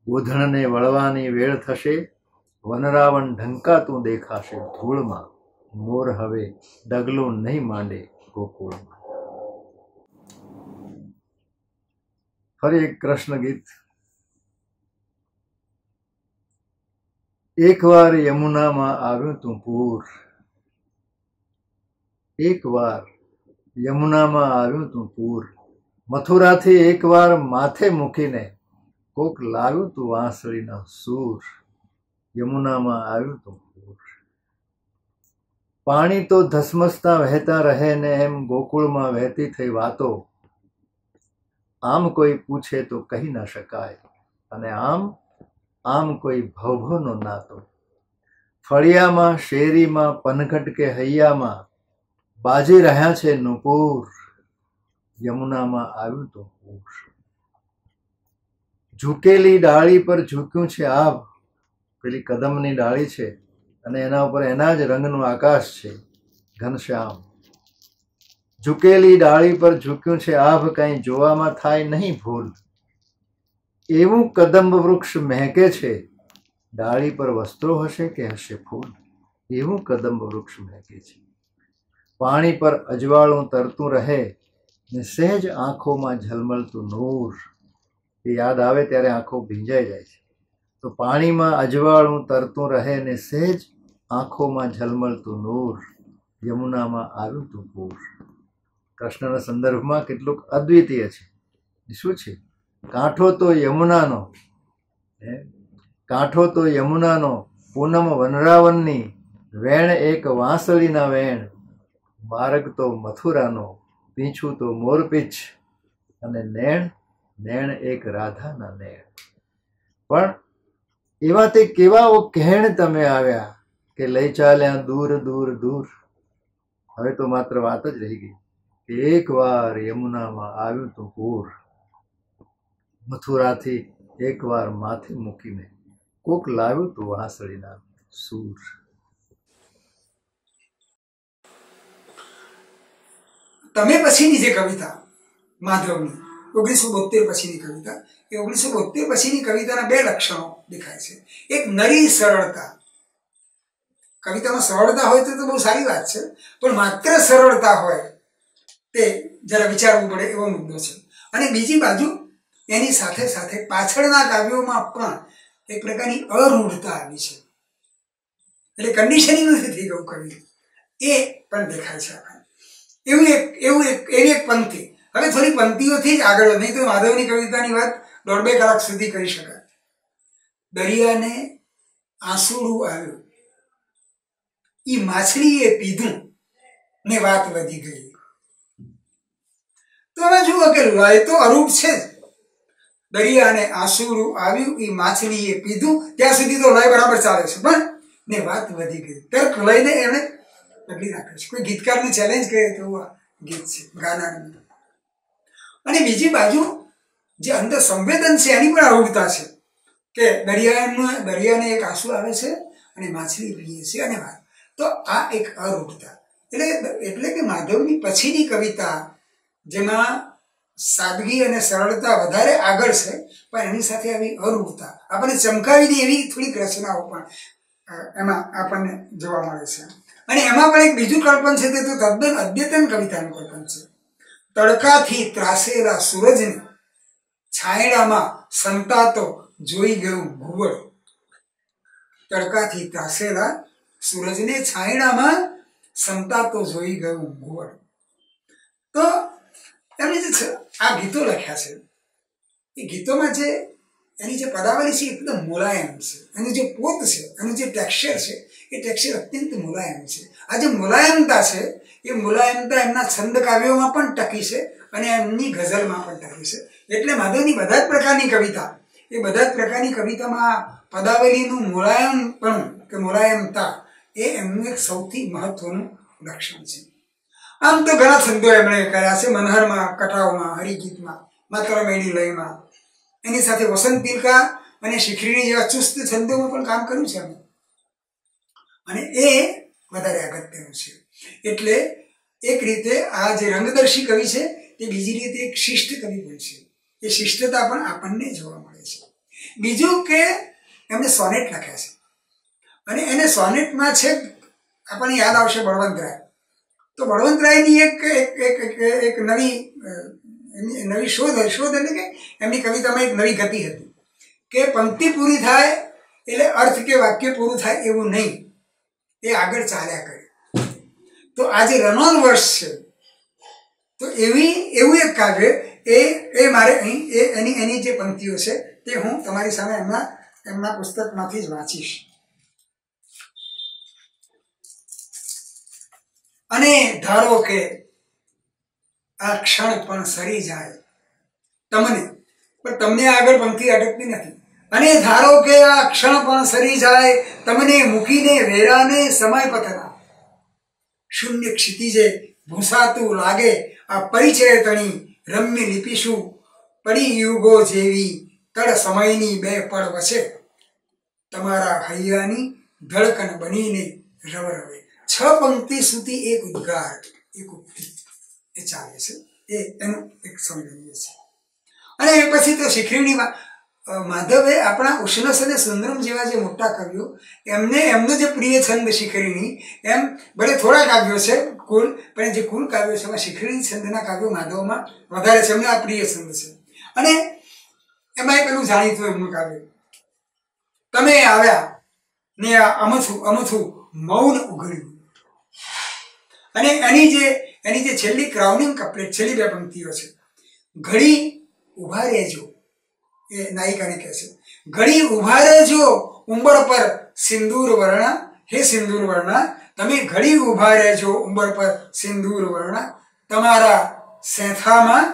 ગોધણને વળવાની વેળ થશે, વનરાવન ઢંકાતું દેખાશે ધૂળમાં, મોર હવે ડગલું નહીં માંડે ગોકુળમાં. ફરી એક કૃષ્ણ ગીત. એકવાર યમુનામાં આવ્યું તું પૂર, એકવાર યમુનામાં આવ્યું તું પૂર, મથુરાથી એકવાર માથે મૂકીને કોક લાવ્યું તું વાંસળીના સૂર, યમુનામાં આવ્યું તું પૂર. પાણી તો ધસમસતા વહેતા રહે ને એમ ગોકુળમાં વહેતી થઈ વાતો, આમ કોઈ પૂછે તો કહી ના શકાય, અને આમ કોઈ ભવભવનો નાતો. ફળિયામાં શેરીમાં પનઘટ કે હૈયામાં બાજી રહ્યા છે નુપુર, યમુનામાં આવ્યું તો પૂર. ઝૂકેલી ડાળી પર ઝૂક્યું છે આભ, પેલી કદમની ડાળી છે અને એના ઉપર એના જ રંગનું આકાશ છે ઘનશ્યામ. ઝૂકેલી ડાળી પર ઝૂક્યું છે આભ, કંઈ જોવામાં થાય નહીં ભૂલ, એવું કદંબ વૃક્ષ મહેકે છે, ડાળી પર વસ્ત્રો હશે કે હશે ફૂલ, એવું કદંબ વૃક્ષ મહેકે છે. પાણી પર અજવાળું તરતું રહે ને સહેજ આંખોમાં ઝલમલતું નૂર. એ યાદ આવે ત્યારે આંખો ભીંજાઈ જાય છે. તો પાણીમાં અજવાળું તરતું રહે ને સહેજ આંખોમાં ઝલમલતું નૂર, યમુનામાં આવ્યું તું પૂર. કૃષ્ણના સંદર્ભમાં કેટલુંક અદ્વિતીય છે. શું છે? કાંઠો તો યમુનાનો, કાંઠો તો યમુનાનો, પૂનમ વનરાવનની, વેણ એક વાંસળીના વેણ, માર્ગ તો મથુરાનો, પીછું તો મોરપીછ, અને નેણ નેણ એક રાધાના નેણ. પણ એવા તે કેવાઓ કહેણ તમે આવ્યા કે લઈ ચાલ્યા દૂર દૂર દૂર. હવે તો માત્ર વાત જ રહી ગઈ કે એક વાર યમુનામાં આવ્યું તું પૂર. મથુરાથી એક વાર માથે મૂકીને કોક લાવ્યું તું વાંસળીના સૂર. તમે પછીની જે કવિતા માધવની 1972 પછીની કવિતા, એ 1972 પછીની કવિતાના બે લક્ષણો દેખાય છે. એક નરી સરળતા. કવિતામાં સરળતા હોય તો બહુ સારી વાત છે, પણ માત્ર સરળતા હોય તે જરા વિચારવું પડે એવો મુદ્દો છે. અને બીજી બાજુ એની સાથે સાથે પાછળના કાવ્યોમાં પણ એક પ્રકારની અરૂઢતા આવી છે, એટલે કન્ડિશનિંગ નથી થઈ ગયું કવિ, એ પણ દેખાય છે આપણને. એવી એક પંક્તિ. હવે થોડી પંક્તિઓથી જ આગળ વધ, નહીં તો માધવની કવિતાની વાત 1.5-2 કલાક સુધી કરી શકાય. દરિયાને આંસુડું આવ્યું, ઈ માછલીએ પીધું ને વાત વધી ગઈ. તો હવે જુઓ કે લય તો અરૂપ છે જ. દરિયાને આંસુડું આવ્યું, ઈ માછલીએ પીધું, ત્યાં સુધી તો લય બરાબર ચાલે છે, પણ ને વાત વધી ગઈ. તર્ક લઈને એમણે બદલી નાખ્યો છે. કોઈ ગીતકારને ચેલેન્જ કરે તો ગીત છે ગાનાનું. અને બીજી બાજુ જે અંદર સંવેદન છે એની પણ અરૂઢતા છે કે દરિયાને એક આંસુ આવે છે અને માછલી પીએ છે અને વાત. તો આ એક અરૂઢતા. એટલે કે માધવની પછીની કવિતા જેમાં સાદગી અને સરળતા વધારે આગળ છે, પણ એની સાથે આવી અરૂઢતા, આપણને ચમકાવી દે એવી થોડીક રચનાઓ પણ એમાં આપણને જોવા મળે છે. અને એમાં પણ એક બીજું કલ્પન છે, તે તો તદ્દન અદ્યતન કવિતાનું કલ્પન છે. તડકાથી ત્રાસેલા સૂરજને છાંયડામાં સંતાતો જોઈ ગયું ઘુવડ. તડકાથી ત્રાસેલા સૂરજને છાંયડામાં સંતાતો જોઈ ગયું ઘુવડ. તો એમણે જે આ ગીતો લખ્યા છે, એ ગીતોમાં જે એની જે પદાવલી છે એકદમ મુલાયમ છે. એનું જે પોત છે, એનું જે ટેક્સચર છે, એ ટેક્સચર અત્યંત મુલાયમ છે. આ જે મુલાયમતા છે, એ મુલાયમતા એમના છંદ કાવ્યોમાં પણ ટકી છે અને એમની ગઝલમાં પણ ટકી છે. એટલે માધવની બધા જ પ્રકારની કવિતા, એ બધા જ પ્રકારની કવિતામાં પદાવલીનું મુલાયમપણું કે મુલાયમતા એ એમનું એક સૌથી મહત્વનું લક્ષણ છે. આમ તો ઘણા છંદો એમણે કર્યા છે, મનહરમાં, કટાવમાં, હરિગીતમાં, માત્ર મેળી લયમાં, એની સાથે વસંત પિલકા અને શિખરીણી જેવા ચુસ્ત છંદોમાં પણ કામ કર્યું છે એમણે. અને એ વધારે અગત્યનું છે. એટલે એક રીતે આ જે રંગદર્શી કવિ છે, તે બીજી રીતે એક શિષ્ટ કવિ પણ છે. એ શિષ્ટતા પણ આપણને જોવા મળે છે. બીજું કે એમણે સોનેટ લખ્યા છે, અને એને સોનેટમાં છે આપણને યાદ આવશે બળવંતરાય. તો બળવંતરાયની એક નવી શોધ એટલે કે એમની કવિતામાં એક નવી ગતિ હતી કે પંક્તિ પૂરી થાય એટલે અર્થ કે વાક્ય પૂરું થાય એવું નહીં, એ આગળ ચાલ્યા કરે. તો આ જે રનોન વર્ષ છે, તો એવું એક કાવ્ય એ મારે અહીં એની જે પંક્તિઓ છે તે હું તમારી સામે એમના પુસ્તકમાંથી જ વાંચીશ. અને ધારો કે આ ક્ષણ પણ સરી જાય તમને, પણ તમને આગળ પંક્તિ અટકતી નથી. અને ધારો કે આ ક્ષણ પણ સરી જાય તમને મૂકીને વેરાને સમય પથના, શૂન્ય ક્ષિતિજે ભૂસાતું લાગે આ પરિચય તણી રમ્ય લિપિશું, પડી યુગો જેવી તળ સમયની બે પળ વચ્ચે તમારા હૈયાની ધડકન બનીને રવરવે. 6 પંક્તિ સુધી એક ઉદ્ગાર, એક ઉક્તિ એ ચાલે છે. એ એનું એક સૌંદર્ય છે. અને પછી તો શિખરીણીમાં માધવે આપણા ઉષ્ણસ અને સુંદરમ જેવા જે મોટા કવિઓ એમનો જે પ્રિય છંદ શિખરીણી, એમ ભલે થોડા કાવ્યો છે કુલ, પણ જે કુલ કાવ્યો છે એમાં શિખરીણી છંદના કાવ્યો માધવમાં વધારે છે, એમને આ પ્રિય છંદ છે. અને એમાં એક પેલું જાણીતું એમનું કાવ્ય, તમે આવ્યા ને અમથું અમથું મૌન ઉઘડ્યું. અને એની જે છેલ્લી ક્રાઉનિંગ કપ્લેટ, છેલ્લી બે પંક્તિઓ છે, ઘડી ઉભા રહેજો, એ નાયિકાને કહે છે, ઘડી ઉભા રહેજો ઉંબર પર સિંદૂર વર્ણ, હે સિંદૂર વર્ણ, તમે ઘડી ઉભા રહેજો ઉંબર પર સિંદૂર વર્ણ, તમારા સેથામાં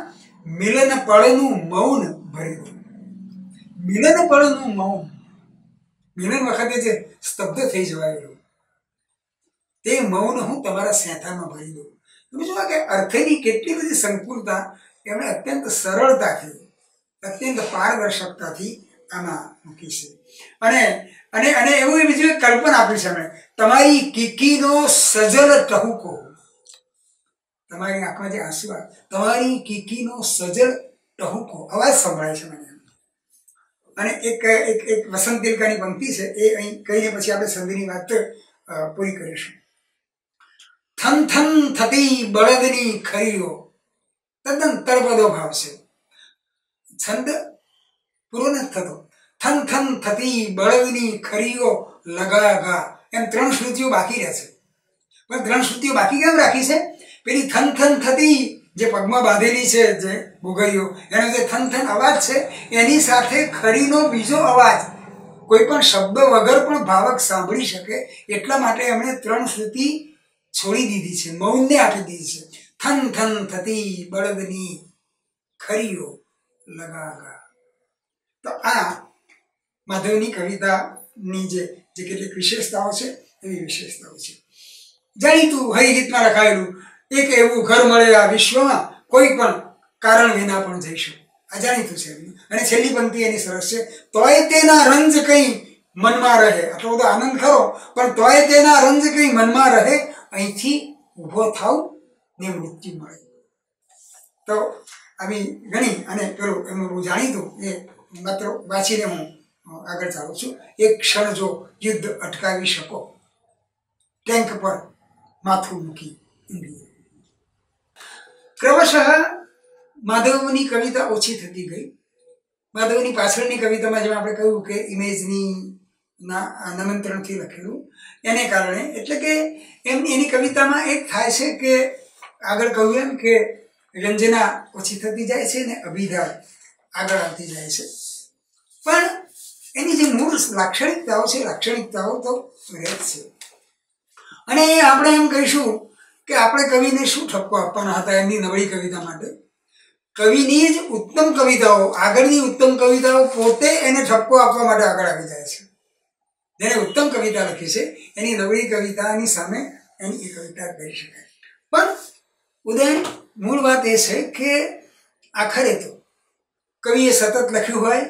મિલન પળનું મૌન ભર્યું. મિલન પળનું મૌન, મિલન વખતે જે સ્તબ્ધ થઈ જવાયેલું તે મૌન હું તમારા સેથામાં ભરી દઉં. તમે જોવા કે અર્થની કેટલી બધી સંકુલતા એમણે અત્યંત સરળતાથી, અત્યંત પારદર્શકતાથી આમાં મૂકી છે. અને અને અને એવું બીજું એક કલ્પના આપી છે એમણે, તમારી કીકીનો સજલ ટહુકો, તમારી આંખમાં જે આંસુ આવે, તમારી કીકીનો સજલ ટહુકો અવાજ સંભળાય છે મને. અને એક એક એક વસંત તિલકાની પંક્તિ છે, એ અહીં કહીને પછી આપણે સંધિની વાત પૂરી કરીશું. થન થન થતી બળદની ખરીઓ, તદ્દન તળપદો ભાવ છે, છંદ પૂરો નથી થતો. થન થન થતી બળદની ખરીઓ લગાગા, એમ 3 શ્રુતિઓ બાકી રહે છે. પણ 3 શ્રુતિઓ બાકી કેમ રાખી છે? પેલી થન થન થતી જે પગમાં બાંધેલી છે, જે ભૂગરીઓ, એનો જે થન થન અવાજ છે, એની સાથે ખરીનો બીજો અવાજ કોઈ પણ શબ્દ વગર પણ ભાવક સાંભળી શકે એટલા માટે એમણે 3 શ્રુતિ છોડી દીધી છે, મૌનને આપી દીધી છે. થન થન થતી બળદની ખરીઓ લગાગા. તો આ માધવની કવિતાની જે કેટલીક વિશેષતાઓ છે, એવી વિશેષતાઓ છે. જાણીતું હરિગીતમાં લખાયેલું, એક એવું ઘર મળે આ વિશ્વમાં, કોઈ પણ કારણ વિના પણ જઈશું, આ જાણીતું છે એમનું. અને છેલ્લી પંક્તિ એની સરસ છે, તોય તેના રંજ કંઈ મનમાં રહે. આટલો બધો આનંદ ખરો, પણ તોય તેના રંજ કંઈ મનમાં રહે, અહીંથી ઊભો થાવ ને મૃત્યુ મળે. તો આવી ઘણી, અને પેલું એમનું બહુ જાણીતું, એ માત્ર વાંચીને હું આગળ ચાલું છું. એક ક્ષણ જો યુદ્ધ અટકાવી શકો, ટેન્ક પર માથું મૂકી ઇન્ડિયા. ક્રમશઃ માધવની કવિતા ઓછી થતી ગઈ. માધવની પાછળની કવિતામાં જેમ આપણે કહ્યું કે ઇમેજની નિમંત્રણથી લખેલું, એને કારણે, એટલે કે એની કવિતામાં એક થાય છે કે આગળ કહ્યું એમ કે વ્યંજના ઓછી થતી જાય છે ને અભિધા આગળ આવતી જાય છે, પણ એની જે મૂળ લાક્ષણિકતાઓ છે, લાક્ષણિકતાઓ તો રહે જ છે. અને આપણે એમ કહીશું કે આપણે કવિને શું ઠપકો આપવાના હતા એમની નબળી કવિતા માટે? કવિની જ ઉત્તમ કવિતાઓ, આગળની ઉત્તમ કવિતાઓ પોતે એને ઠપકો આપવા માટે આગળ આવી જાય છે. જેને ઉત્તમ કવિતા લખી છે એની નબળી કવિતાની સામે એની એ કવિતા કરી શકાય. પણ ઉદયન, મૂળ વાત એ છે કે આખરે તો કવિએ સતત લખ્યું હોય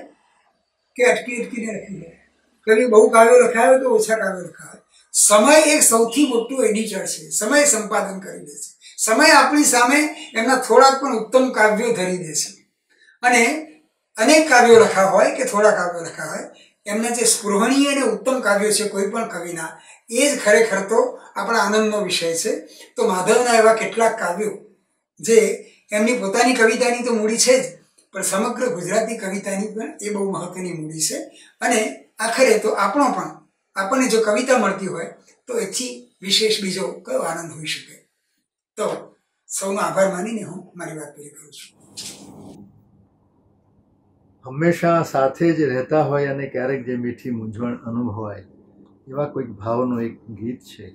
કે અટકી અટકીને લખ્યું હોય, કવિ બહુ કાવ્યો લખાયો તો ઓછા કાવ્યો લખાય, સમય એક સૌથી મોટું એડિટર છે, સમય સંપાદન કરી દે છે. સમય આપણી સામે એમના થોડાક પણ ઉત્તમ કાવ્યો ધરી દે છે. અને અનેક કાવ્યો લખ્યા હોય કે થોડા કાવ્યો લખ્યા હોય, એમના જે સ્પૃહણીય અને ઉત્તમ કાવ્યો છે કોઈ પણ કવિના, એ જ ખરેખર તો આપણા આનંદનો વિષય છે. તો માધવના એવા કેટલાક કાવ્યો જે એમની પોતાની કવિતાની તો મૂડી છે જ, પણ સમગ્ર ગુજરાતી કવિતાની પણ એ બહુ મહત્વની મૂડી છે. અને આખરે તો આપણને જો કવિતા મળતી હોય તો એથી વિશેષ બીજો કયો આનંદ હોઈ શકે? તો સૌનો આભાર માનીને હું મારી વાત પૂરી કરું છું. હંમેશા સાથે જ રહેતા હોય અને ક્યારેક જે મીઠી મૂંઝવણ અનુભવાય એવા કોઈક ભાવનું એક ગીત છે.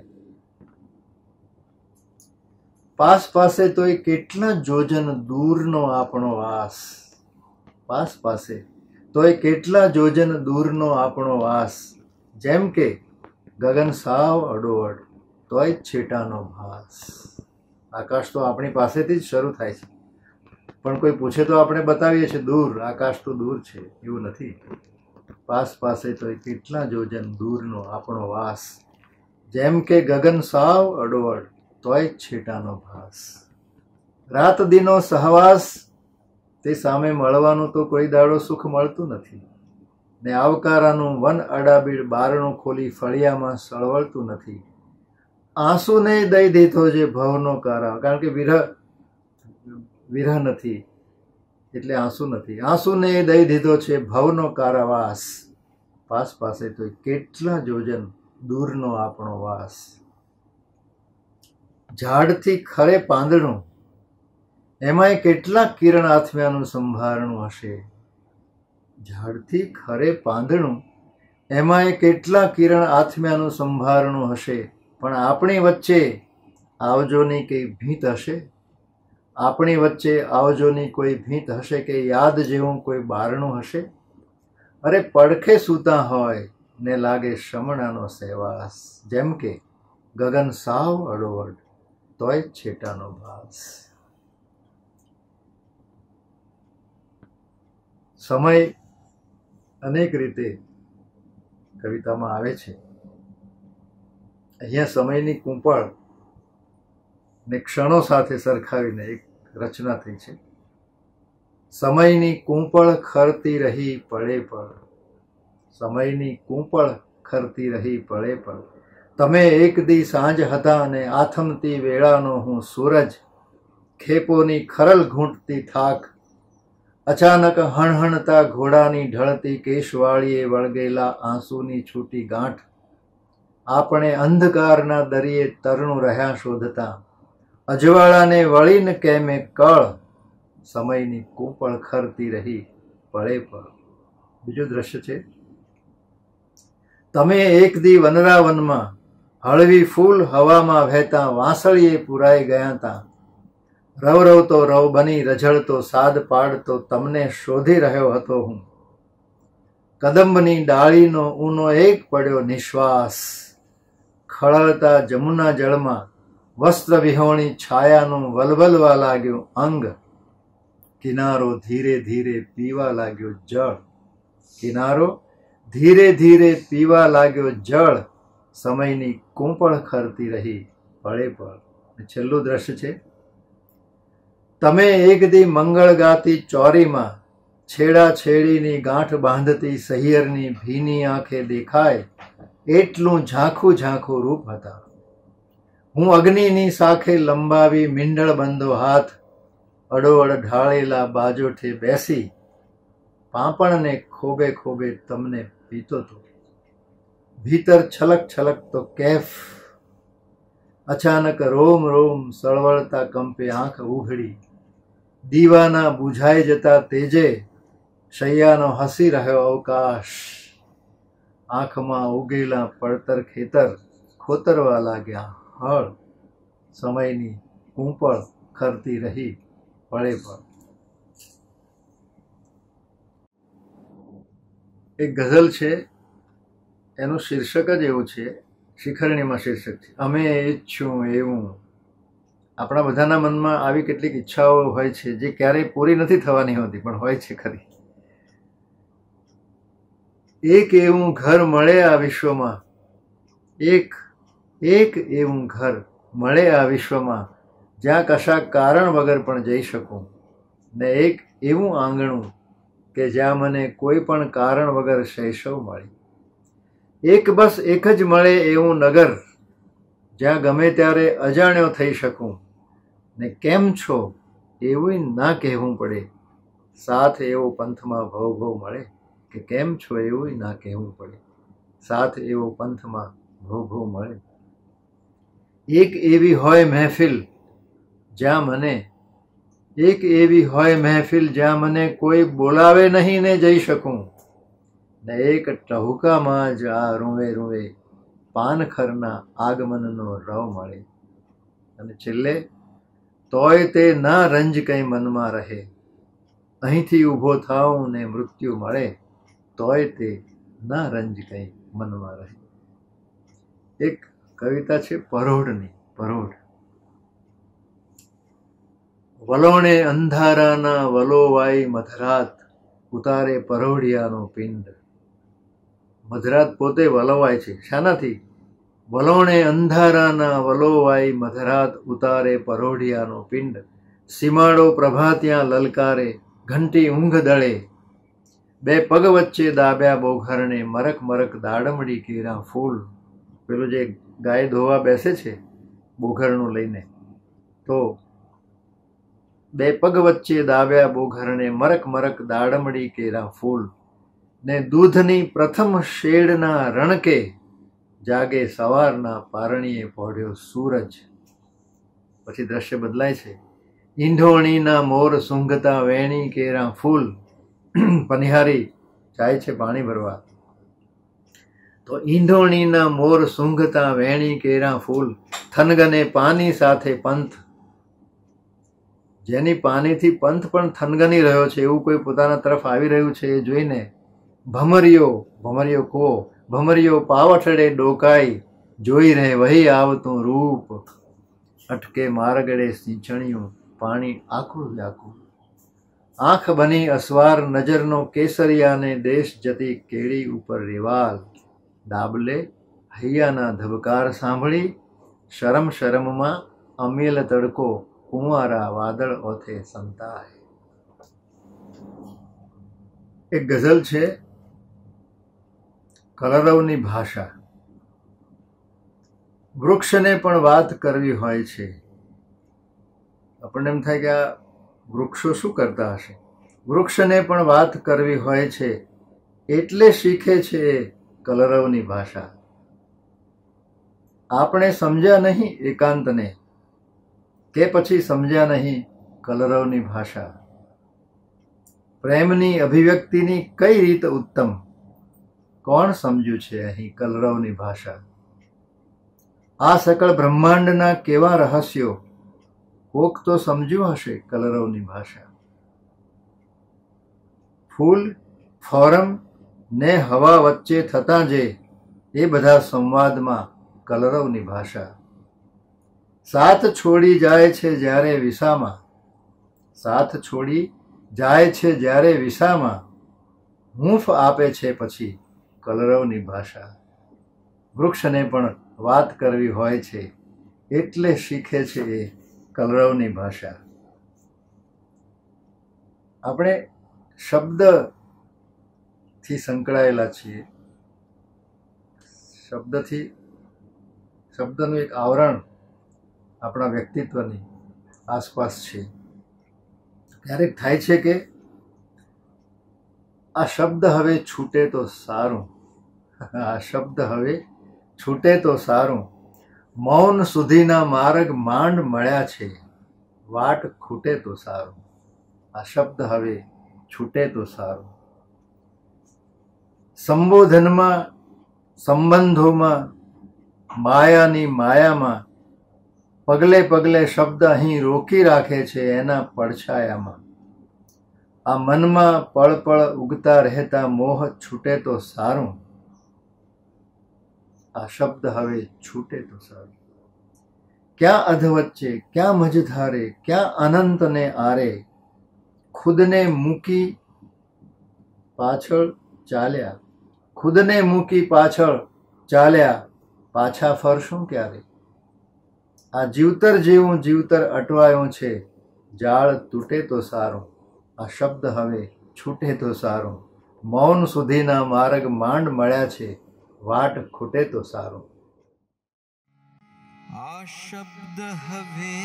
પાસ પાસે તોય કેટલા જોજન દૂરનો આપણો વાસ, પાસ પાસે તોય કેટલા જોજન દૂરનો આપણો વાસ, જેમ કે ગગન સાવ અડોઅડ તોય છેટાનો ભાસ. આકાશ તો આપણી પાસેથી જ શરૂ થાય છે, પણ કોઈ પૂછે તો આપણે બતાવીએ છીએ દૂર, આકાશ તો દૂર છે, એવું નથી. પાસ પાસે તોય કેટલા જોજન દૂરનો આપણો વાસ, જેમ કે ગગન સાવ અડોઅડ તોય છેટાનો ભાસ. રાત દિનો સહવાસ, તે સામે મળવાનું તો કોઈ દાડો સુખ મળતું નથી. ને આવકારાનું વન અડાબીડ બારણું ખોલી ફળિયામાં સળવળતું નથી. આંસુને દઈ દીધો જે ભવનો કારા, કારણ કે વિરહ નથી એટલે આંસુ નથી. આંસુને દઈ દીધો છે ભવનો કારાવાસ, પાસ પાસે તો કેટલા જોજન દૂરનો આપણો વાસ. ઝાડથી ખરે પાંદડું, એમાંય કેટલા કિરણ આથમ્યાનું સંભારણું હશે. ઝાડથી ખરે પાંદડું, એમાંય કેટલા કિરણ આથમ્યાનું સંભારણું હશે. પણ આપણી વચ્ચે આવજોની કઈ ભીત હશે? આપણી વચ્ચે આવજોની કોઈ ભીત હશે કે યાદ જેવું કોઈ બારણું હશે? અરે પડખે સૂતા હોય ને લાગે શમણાનો સહેવાસ, જેમ કે ગગન સાવ અડોઅડ તોય છેટાનો ભાસ. સમય અનેક રીતે કવિતામાં આવે છે. અહીંયા સમયની કૂંપળ ને ક્ષણો સાથે સરખાવીને એક રચના થઈ છે. સમયની કૂંપળ ખરતી રહી પડે પળ, સમયની કૂંપળ ખરતી રહી પડે પળ. તમે એક દી સાંજ હતા અને આથમતી વેળાનો હું સૂરજ, ખેપોની ખરલ ઘૂંટતી થાક, અચાનક હણહણતા ઘોડાની ઢળતી કેશવાળીએ વળગેલા આંસુની છૂટી ગાંઠ. આપણે અંધકારના દરિયે તરણું રહ્યા શોધતા, અજવાળાને વળીને કેમે કળ. સમયની કૂંપળ ખરતી રહી પડે પળ. બીજું દ્રશ્ય છે. તમે એક દી વનરાવનમાં હળવી ફૂલ હવામાં વહેતા વાંસળીએ પુરાઈ ગયા તા. રવરવતો રવ બની રઝળતો સાદ પાડતો તમને શોધી રહ્યો હતો હું. કદંબની ડાળીનો ઊનો એક પડ્યો નિશ્વાસ, ખળળતા જમુના જળમાં વસ્ત્ર વિહોણી છાયાનું વલવલવા લાગ્યું અંગ. કિનારો ધીરે ધીરે પીવા લાગ્યો જળ, કિનારો ધીરે ધીરે પીવા લાગ્યો જળ. સમયની કૂંપળ ખરતી રહી પળે પળ. છેલ્લું દ્રશ્ય છે. તમે એક દી મંગળ ગાતી ચોરીમાં છેડા છેડીની ગાંઠ બાંધતી સહિયરની ભીની આંખે દેખાય એટલું ઝાંખું ઝાંખું રૂપ હતા. હું અગ્નિની સાખે લંબાવી મીંડળ બંધો હાથ, અડોઅડ ઢાળેલા બાજોઠે બેસી પાંપણને ખોબે ખોબે તમને પીતો તો. ભીતર છલક છલકતો કેફ, અચાનક રોમ રોમ સળવળતા કંપે આંખ ઉઘડી. દીવાના બુઝાઈ જતા તેજે શૈયાનો હસી રહ્યો અવકાશ. આંખમાં ઉગેલા પડતર ખેતર ખોતરવા લાગ્યા હળ. સમયની કૂંપળ ખરતી રહી પડે પળ. એક ગઝલ છે, એનું શીર્ષક જ એવું છે, શિખરણીમાં શીર્ષક છે, અમે ઈચ્છું એવું. આપણા બધાના મનમાં આવી કેટલીક ઈચ્છાઓ હોય છે જે ક્યારેય પૂરી નથી થવાની હોતી, પણ હોય છે ખરી. એક એવું ઘર મળે આ વિશ્વમાં, એક એવું ઘર મળે આ વિશ્વમાં જ્યાં કશા કારણ વગર પણ જઈ શકું, ને એક એવું આંગણું કે જ્યાં મને કોઈ પણ કારણ વગર શૈશવ મળે. એક બસ એક જ મળે એવું નગર જ્યાં ગમે ત્યારે અજાણ્યો થઈ શકું, ને કેમ છો એવું ના કહેવું પડે. સાથ એવો પંથમાં ભવ ભવ મળે કે કેમ છો એવું ના કહેવું પડે. સાથ એવો પંથમાં ભવ ભવ મળે. એક એવી હોય મહેફિલ જ્યાં મને, એક એવી હોય મહેફિલ જ્યાં મને કોઈ બોલાવે નહીં ને જઈ શકું, ને એક ટહુકામાં જ આ રૂવે રૂવે પાનખરના આગમનનો રવ મળે. અને છેલ્લે તોય તે ના રંજ કંઈ મનમાં રહે, અહીંથી ઊભો થાઉં ને મૃત્યુ મળે, તોય તે ના રંજ કંઈ મનમાં રહે. એક કવિતા છે પરોઢની. પરોઢ. વલોણે અંધારાના વલોવાઈ મધરાત, ઉતારે પરોઢિયાનો પિંડ. મધરાત પોતે વલોવાય છે. શાનાથી? વલોણે અંધારાના વલોવાઈ મધરાત, ઉતારે પરોઢિયાનો પિંડ. સીમાડો પ્રભા ત્યાં લલકારે, ઘંટી ઊંઘ દળે. બે પગ વચ્ચે દાબ્યા બોઘરને મરક મરક દાડમડી કેરા ફૂલ. પેલું જે ગાય ધોવા બેસે છે બોઘરનું લઈને, તો બે પગ વચ્ચે દાબ્યા બોઘરને મરક મરક દાડમડી કેરા ફૂલ. ને દૂધની પ્રથમ શેડના રણકે જાગે સવારના પારણીએ પોઢ્યો સૂરજ. પછી દ્રશ્ય બદલાય છે. ઈંઢોણીના મોર સૂંઘતા વેણી કેરા ફૂલ. પનિહારી જાય છે પાણી ભરવા, તો ઈંઢોણીના મોર સૂંઘતા વેણી કેરા ફૂલ. થનગને પાની સાથે પંથ. જેની પાણીથી પંથ પણ થનગની રહ્યો છે એવું કોઈ પોતાના તરફ આવી રહ્યું છે એ જોઈને ભમરિયો, ભમરિયો કો ભમરિયો પાવઠડે ડોકાઈ જોઈ રહે વહી આવતું રૂપ. અટકે મારગડે સિંચણિયું પાણી આખું વ્યાકું. આંખ બની અસવાર નજરનો કેસરિયાને દેશ જતી કેળી ઉપર રિવાલ. ડાબલે હૈયાના ધબકાર સાંભળી શરમ શરમમાં અમેલ તડકો કુંવારા વાદળ ઓથે સંતાય. એક ગઝલ છે કલરવની ભાષા. વૃક્ષને પણ વાત કરવી હોય છે. આપણને એમ થાય કે આ વૃક્ષો શું કરતા હશે. વૃક્ષને પણ વાત કરવી હોય છે એટલે શીખે છે કલરવની ભાષા. આપણે સમજ્યા નહીં એકાંતને કે પછી સમજ્યા નહીં કલરવની ભાષા. પ્રેમની અભિવ્યક્તિની કઈ રીત ઉત્તમ, કોણ સમજ્યું છે અહીં કલરવની ભાષા. આ સકળ બ્રહ્માંડના કેવા રહસ્યો કોક તો સમજ્યું હશે કલરવની ભાષા. ફૂલ, ફોરમ ને હવા વચ્ચે થતા જે એ બધા સંવાદમાં કલરવની ભાષા. સાથ છોડી જાય છે જ્યારે વિસામાં, સાથ છોડી જાય છે જ્યારે વિસામાં હૂંફ આપે છે પછી કલરવની ભાષા. વૃક્ષને પણ વાત કરવી હોય છે એટલે શીખે છે એ કલરવની ભાષા. આપણે શબ્દથી સંકળાયેલા છીએ. શબ્દનું એક આવરણ આપણા વ્યક્તિત્વની આસપાસ છે. ક્યારેક થાય છે કે આ શબ્દ હવે છૂટે તો સારું, આ શબ્દ હવે છૂટે તો સારું. મૌન સુધીના માર્ગ માંડ મળ્યા છે, વાટ ખૂટે તો સારું. આ શબ્દ હવે છૂટે તો સારું. સંબોધનમાં, સંબંધોમાં, માયાની માયામાં પગલે પગલે શબ્દ અહીં રોકી રાખે છે એના પડછાયામાં. આ મનમાં પળ પળ ઉગતા રહેતા મોહ છૂટે તો સારું. આ શબ્દ હવે છૂટે તો સારું. ક્યાં અધવચ્ચે, ક્યાં મજધારે, ક્યાં અનંતને આરે ખુદને મૂકી પાછળ ચાલ્યા, ખુદને મૂકી પાછળ ચાલ્યા, પાછા ફરશું ક્યારે. આ જીવતર જેવું જીવતર અટવાયું છે, જાળ તૂટે તો સારું. આ શબ્દ હવે છૂટે તો સારું. મૌન સુધીના માર્ગ માંડ મળ્યા છે, વાટ ખૂટે તો સારું. આ શબ્દ હવે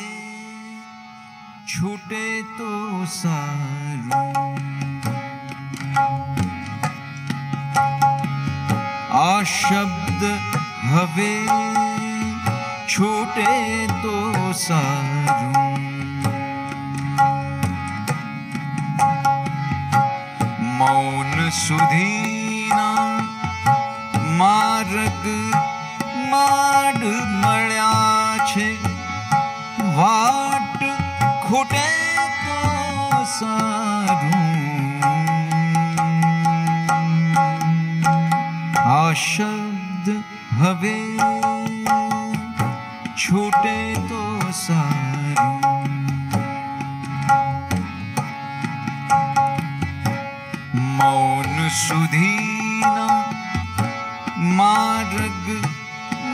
છૂટે તો સારું. આ શબ્દ હવે છૂટે તો સારું. મૌન સુધીના માર્ગ માંડ મળ્યા છે, વાટ ખૂટે તો સારું. આ શબ્દ હવે છૂટે તો સારું. મૌન સુધીના માર્ગ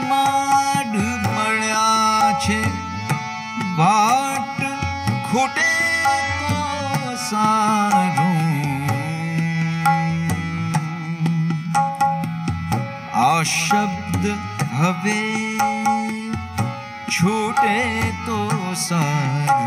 માંડ મળ્યા છે, વાટ ખૂટે તો સારું. शब्द हवे छूटे तो सारू।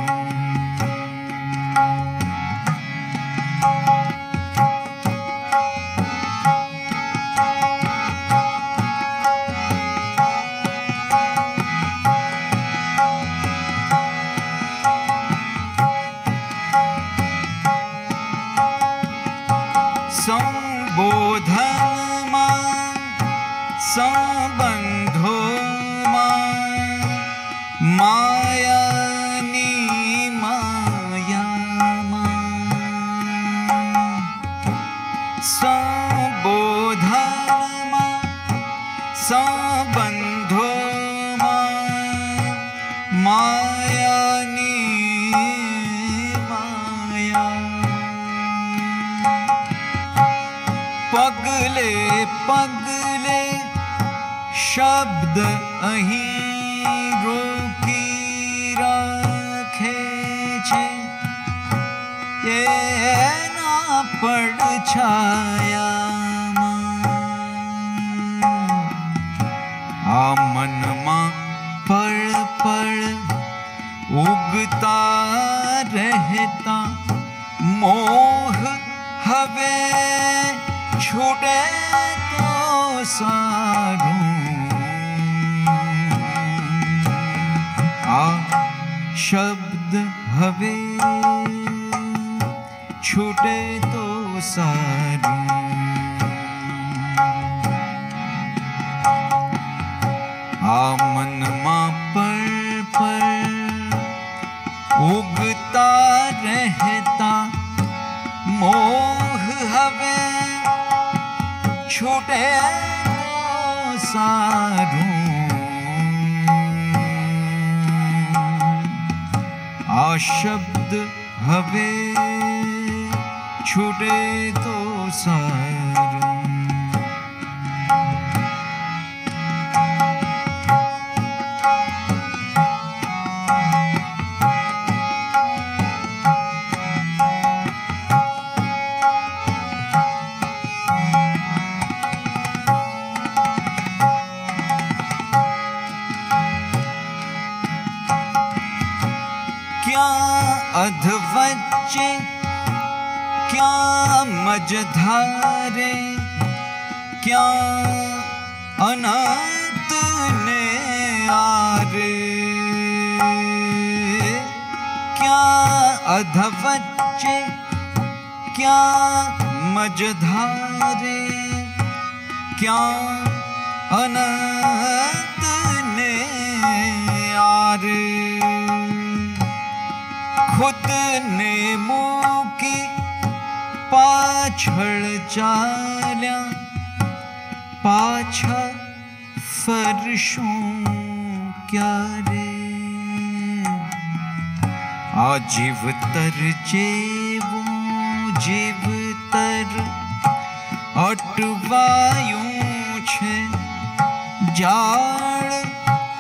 पगले पगले शब्द अहीं रोकी राखे छे, एना પડછાયામાં આ મનમાં પળ પળ ઉગતા રહેતા મોહ હવે છૂટે તો સારું। આ શબ્દ હવે છૂટે તો સારું। આ મનમાં પળ પળ ઉગતા રહેતા મોહ હવે છૂટે તો સારું। આ શબ્દ હવે છૂટે તો સારું। अधवच्चे क्या मझधारे क्या अनंत ने आरे। क्या अधवच्चे क्या मझधारे क्या अनंत ने आरे। खुद ने मूकी पाछળ ચાલ્યા પાછા ફરશું ક્યારે। આ જીવતર જેવું જીવતર અટવાયું છે, જાળ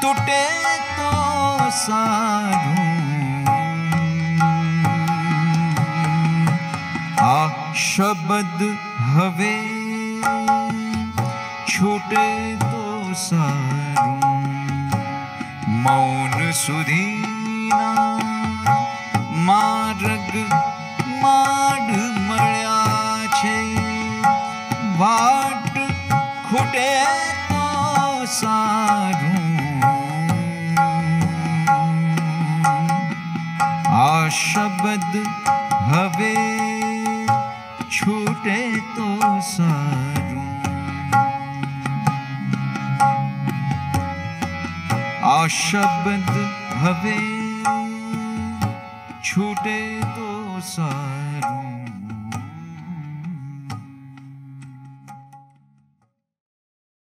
તૂટે તો સારું। આ શબ્દ હવે છૂટે તો સારું। મૌન સુધીના માર્ગ માડ મળ્યા છે, વાટ ખૂટે તો સારું। આ શબ્દ હવે छूटे तो सारूं। आ शब्द हवे छूटे तो सारूं।